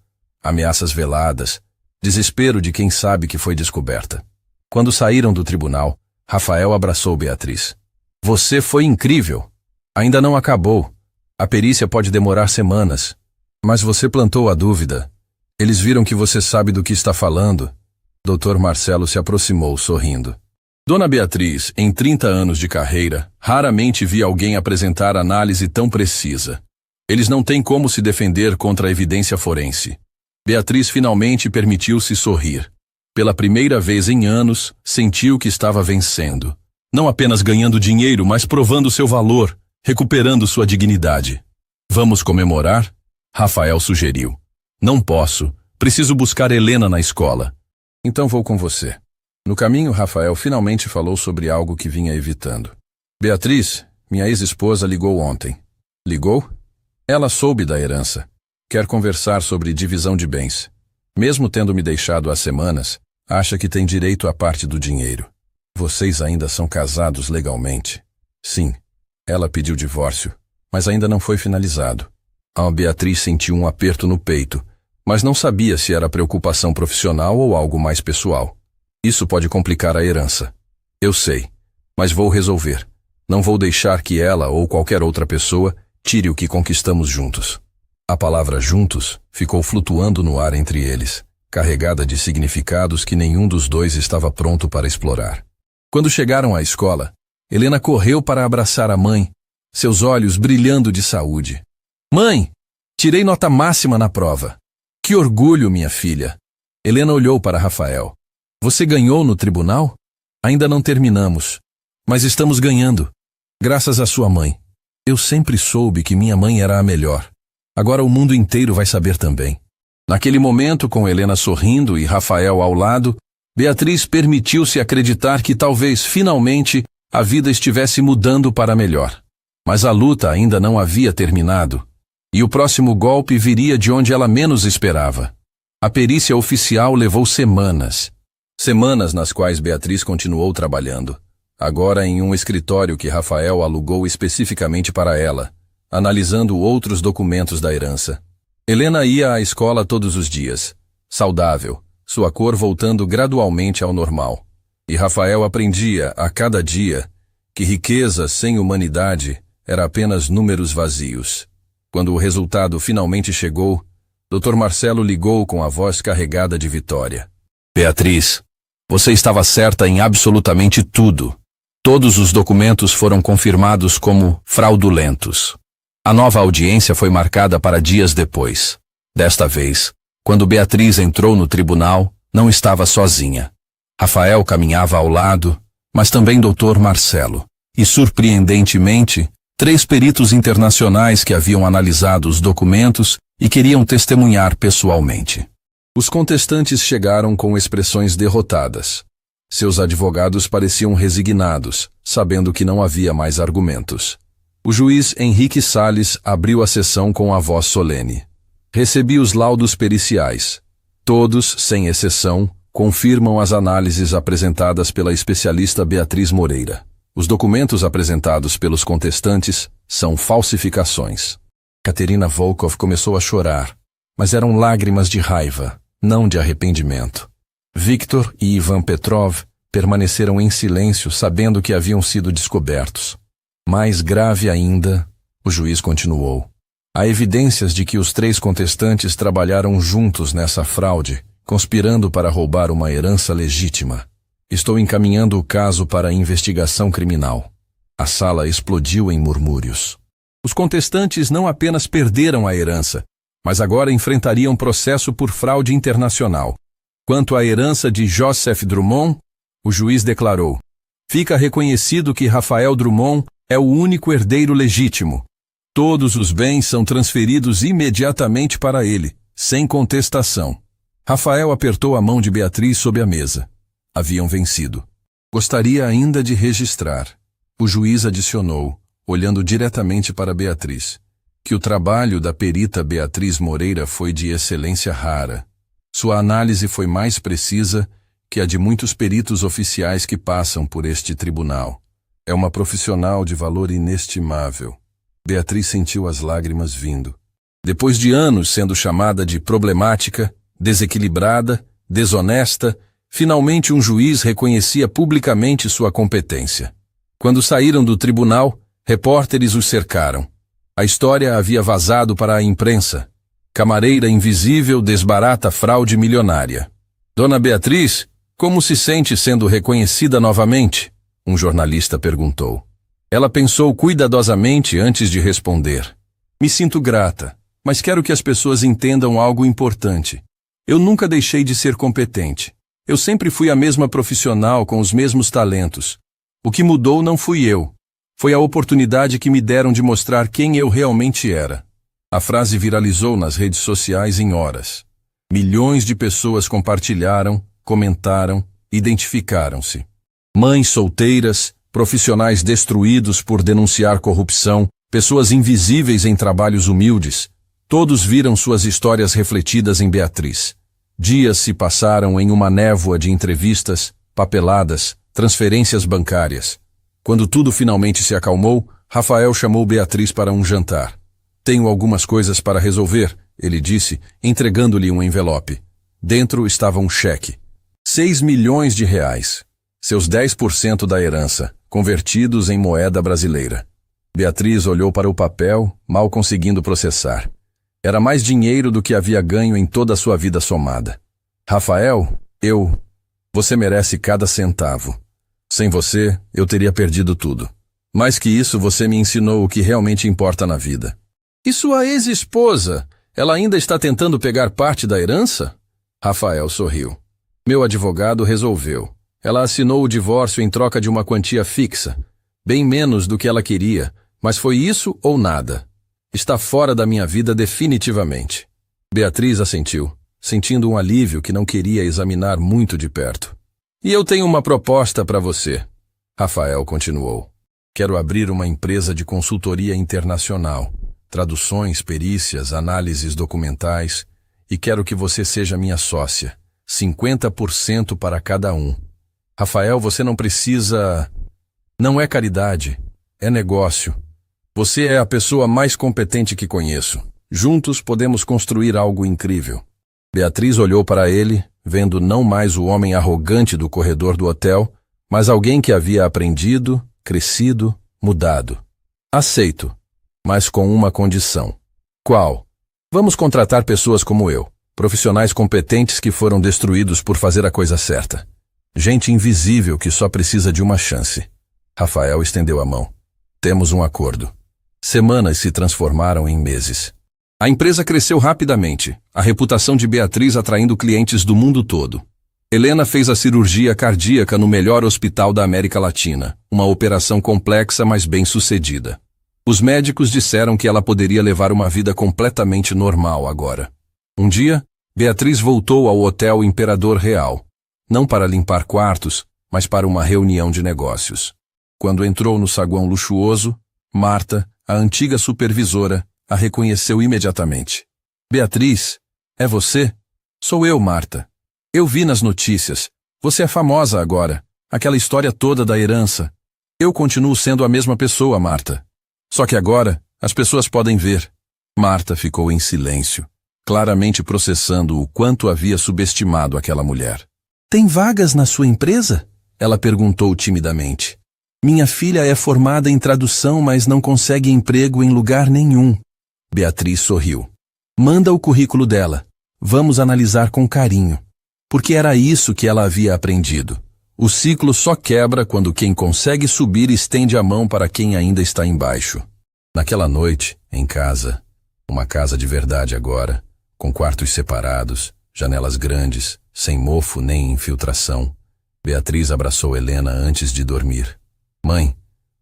ameaças veladas, desespero de quem sabe que foi descoberta. Quando saíram do tribunal, Rafael abraçou Beatriz. Você foi incrível. Ainda não acabou. A perícia pode demorar semanas. Mas você plantou a dúvida. Eles viram que você sabe do que está falando. Dr. Marcelo se aproximou, sorrindo. Dona Beatriz, em 30 anos de carreira, raramente vi alguém apresentar análise tão precisa. Eles não têm como se defender contra a evidência forense. Beatriz finalmente permitiu-se sorrir. Pela primeira vez em anos, sentiu que estava vencendo. Não apenas ganhando dinheiro, mas provando seu valor, recuperando sua dignidade. Vamos comemorar? Rafael sugeriu. Não posso. Preciso buscar Helena na escola. Então vou com você. No caminho, Rafael finalmente falou sobre algo que vinha evitando. Beatriz, minha ex-esposa, ligou ontem. Ligou? Ela soube da herança. Quer conversar sobre divisão de bens. Mesmo tendo me deixado há semanas, acha que tem direito à parte do dinheiro. Vocês ainda são casados legalmente? Sim. Ela pediu divórcio, mas ainda não foi finalizado. A Beatriz sentiu um aperto no peito, mas não sabia se era preocupação profissional ou algo mais pessoal. Isso pode complicar a herança. Eu sei, mas vou resolver. Não vou deixar que ela ou qualquer outra pessoa tire o que conquistamos juntos. A palavra juntos ficou flutuando no ar entre eles, carregada de significados que nenhum dos dois estava pronto para explorar. Quando chegaram à escola, Helena correu para abraçar a mãe, seus olhos brilhando de saúde. Mãe, tirei nota máxima na prova. Que orgulho, minha filha. Helena olhou para Rafael. Você ganhou no tribunal? Ainda não terminamos, mas estamos ganhando. Graças à sua mãe. Eu sempre soube que minha mãe era a melhor. Agora o mundo inteiro vai saber também. Naquele momento, com Helena sorrindo e Rafael ao lado, Beatriz permitiu-se acreditar que talvez, finalmente, a vida estivesse mudando para melhor. Mas a luta ainda não havia terminado. E o próximo golpe viria de onde ela menos esperava. A perícia oficial levou semanas. Semanas nas quais Beatriz continuou trabalhando. Agora em um escritório que Rafael alugou especificamente para ela, analisando outros documentos da herança. Helena ia à escola todos os dias, saudável, sua cor voltando gradualmente ao normal. E Rafael aprendia, a cada dia, que riqueza sem humanidade era apenas números vazios. Quando o resultado finalmente chegou, Dr. Marcelo ligou com a voz carregada de vitória. Beatriz, você estava certa em absolutamente tudo. Todos os documentos foram confirmados como fraudulentos. A nova audiência foi marcada para dias depois. Desta vez, quando Beatriz entrou no tribunal, não estava sozinha. Rafael caminhava ao lado, mas também Dr. Marcelo. E, surpreendentemente, 3 peritos internacionais que haviam analisado os documentos e queriam testemunhar pessoalmente. Os contestantes chegaram com expressões derrotadas. Seus advogados pareciam resignados, sabendo que não havia mais argumentos. O juiz Henrique Salles abriu a sessão com a voz solene. Recebi os laudos periciais. Todos, sem exceção, confirmam as análises apresentadas pela especialista Beatriz Moreira. Os documentos apresentados pelos contestantes são falsificações. Katerina Volkov começou a chorar, mas eram lágrimas de raiva, não de arrependimento. Victor e Ivan Petrov permaneceram em silêncio, sabendo que haviam sido descobertos. Mais grave ainda, o juiz continuou. Há evidências de que os 3 contestantes trabalharam juntos nessa fraude, conspirando para roubar uma herança legítima. Estou encaminhando o caso para a investigação criminal. A sala explodiu em murmúrios. Os contestantes não apenas perderam a herança, mas agora enfrentariam processo por fraude internacional. Quanto à herança de Joseph Drummond, o juiz declarou: fica reconhecido que Rafael Drummond é o único herdeiro legítimo. Todos os bens são transferidos imediatamente para ele, sem contestação. Rafael apertou a mão de Beatriz sob a mesa. Haviam vencido. Gostaria ainda de registrar. O juiz adicionou, olhando diretamente para Beatriz, que o trabalho da perita Beatriz Moreira foi de excelência rara. Sua análise foi mais precisa que a de muitos peritos oficiais que passam por este tribunal. É uma profissional de valor inestimável. Beatriz sentiu as lágrimas vindo. Depois de anos sendo chamada de problemática, desequilibrada, desonesta, finalmente um juiz reconhecia publicamente sua competência. Quando saíram do tribunal, repórteres os cercaram. A história havia vazado para a imprensa. Camareira invisível desbarata fraude milionária. Dona Beatriz, como se sente sendo reconhecida novamente? Um jornalista perguntou. Ela pensou cuidadosamente antes de responder. Me sinto grata, mas quero que as pessoas entendam algo importante. Eu nunca deixei de ser competente. Eu sempre fui a mesma profissional com os mesmos talentos. O que mudou não fui eu. Foi a oportunidade que me deram de mostrar quem eu realmente era. A frase viralizou nas redes sociais em horas. Milhões de pessoas compartilharam, comentaram, identificaram-se. Mães solteiras, profissionais destruídos por denunciar corrupção, pessoas invisíveis em trabalhos humildes, todos viram suas histórias refletidas em Beatriz. Dias se passaram em uma névoa de entrevistas, papeladas, transferências bancárias. Quando tudo finalmente se acalmou, Rafael chamou Beatriz para um jantar. Tenho algumas coisas para resolver, ele disse, entregando-lhe um envelope. Dentro estava um cheque. 6 milhões de reais. Seus 10% da herança, convertidos em moeda brasileira. Beatriz olhou para o papel, mal conseguindo processar. Era mais dinheiro do que havia ganho em toda a sua vida somada. Rafael, você merece cada centavo. Sem você, eu teria perdido tudo. Mais que isso, você me ensinou o que realmente importa na vida. E sua ex-esposa, ela ainda está tentando pegar parte da herança? Rafael sorriu. Meu advogado resolveu. Ela assinou o divórcio em troca de uma quantia fixa, bem menos do que ela queria, mas foi isso ou nada. Está fora da minha vida definitivamente. Beatriz assentiu, sentindo um alívio que não queria examinar muito de perto. E eu tenho uma proposta para você. Rafael continuou. Quero abrir uma empresa de consultoria internacional, traduções, perícias, análises documentais, e quero que você seja minha sócia, 50% para cada um. Rafael, você não precisa... Não é caridade, é negócio. Você é a pessoa mais competente que conheço. Juntos podemos construir algo incrível. Beatriz olhou para ele, vendo não mais o homem arrogante do corredor do hotel, mas alguém que havia aprendido, crescido, mudado. Aceito, mas com uma condição. Qual? Vamos contratar pessoas como eu, profissionais competentes que foram destruídos por fazer a coisa certa. Gente invisível que só precisa de uma chance. Rafael estendeu a mão. Temos um acordo. Semanas se transformaram em meses. A empresa cresceu rapidamente, a reputação de Beatriz atraindo clientes do mundo todo. Helena fez a cirurgia cardíaca no melhor hospital da América Latina, uma operação complexa, mas bem-sucedida. Os médicos disseram que ela poderia levar uma vida completamente normal agora. Um dia, Beatriz voltou ao Hotel Imperador Real, não para limpar quartos, mas para uma reunião de negócios. Quando entrou no saguão luxuoso, Marta, a antiga supervisora, a reconheceu imediatamente. Beatriz, é você? Sou eu, Marta. Eu vi nas notícias. Você é famosa agora. Aquela história toda da herança. Eu continuo sendo a mesma pessoa, Marta. Só que agora, as pessoas podem ver. Marta ficou em silêncio, claramente processando o quanto havia subestimado aquela mulher. Tem vagas na sua empresa? Ela perguntou timidamente. Minha filha é formada em tradução, mas não consegue emprego em lugar nenhum. Beatriz sorriu. Manda o currículo dela. Vamos analisar com carinho. Porque era isso que ela havia aprendido. O ciclo só quebra quando quem consegue subir estende a mão para quem ainda está embaixo. Naquela noite, em casa, uma casa de verdade agora, com quartos separados, janelas grandes, sem mofo nem infiltração, Beatriz abraçou Helena antes de dormir. Mãe,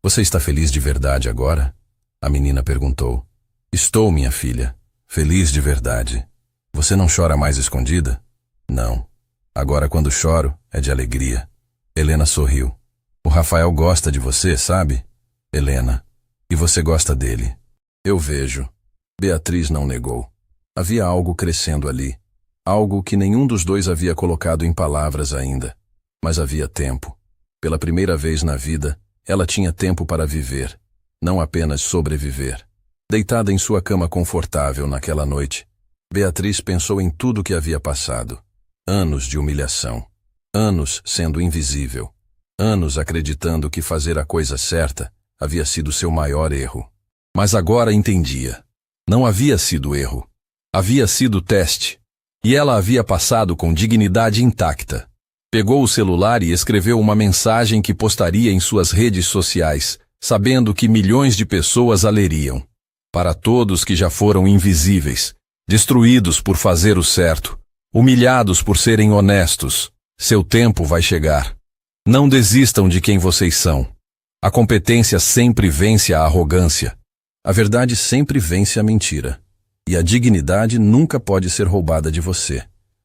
você está feliz de verdade agora? A menina perguntou. Estou, minha filha, feliz de verdade. Você não chora mais escondida? Não. Agora quando choro, é de alegria. Helena sorriu. O Rafael gosta de você, sabe? Helena. E você gosta dele. Eu vejo. Beatriz não negou. Havia algo crescendo ali. Algo que nenhum dos dois havia colocado em palavras ainda. Mas havia tempo. Pela primeira vez na vida, ela tinha tempo para viver. Não apenas sobreviver. Deitada em sua cama confortável naquela noite, Beatriz pensou em tudo que havia passado. Anos de humilhação. Anos sendo invisível. Anos acreditando que fazer a coisa certa havia sido seu maior erro. Mas agora entendia. Não havia sido erro. Havia sido teste. E ela havia passado com dignidade intacta. Pegou o celular e escreveu uma mensagem que postaria em suas redes sociais, sabendo que milhões de pessoas a leriam. Para todos que já foram invisíveis, destruídos por fazer o certo, humilhados por serem honestos, seu tempo vai chegar. Não desistam de quem vocês são. A competência sempre vence a arrogância. A verdade sempre vence a mentira. E a dignidade nunca pode ser roubada de você,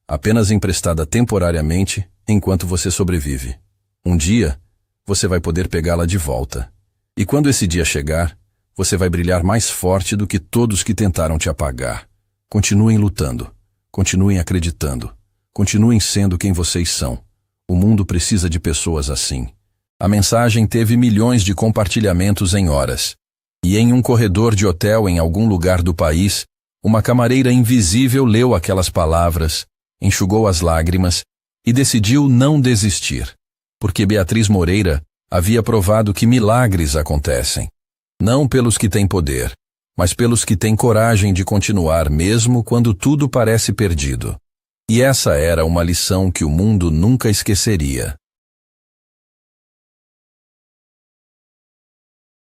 apenas emprestada temporariamente enquanto você sobrevive. Um dia, você vai poder pegá-la de volta. E quando esse dia chegar, você vai brilhar mais forte do que todos que tentaram te apagar. Continuem lutando. Continuem acreditando. Continuem sendo quem vocês são. O mundo precisa de pessoas assim. A mensagem teve milhões de compartilhamentos em horas. E em um corredor de hotel em algum lugar do país, uma camareira invisível leu aquelas palavras, enxugou as lágrimas e decidiu não desistir. Porque Beatriz Moreira havia provado que milagres acontecem. Não pelos que têm poder, mas pelos que têm coragem de continuar mesmo quando tudo parece perdido. E essa era uma lição que o mundo nunca esqueceria.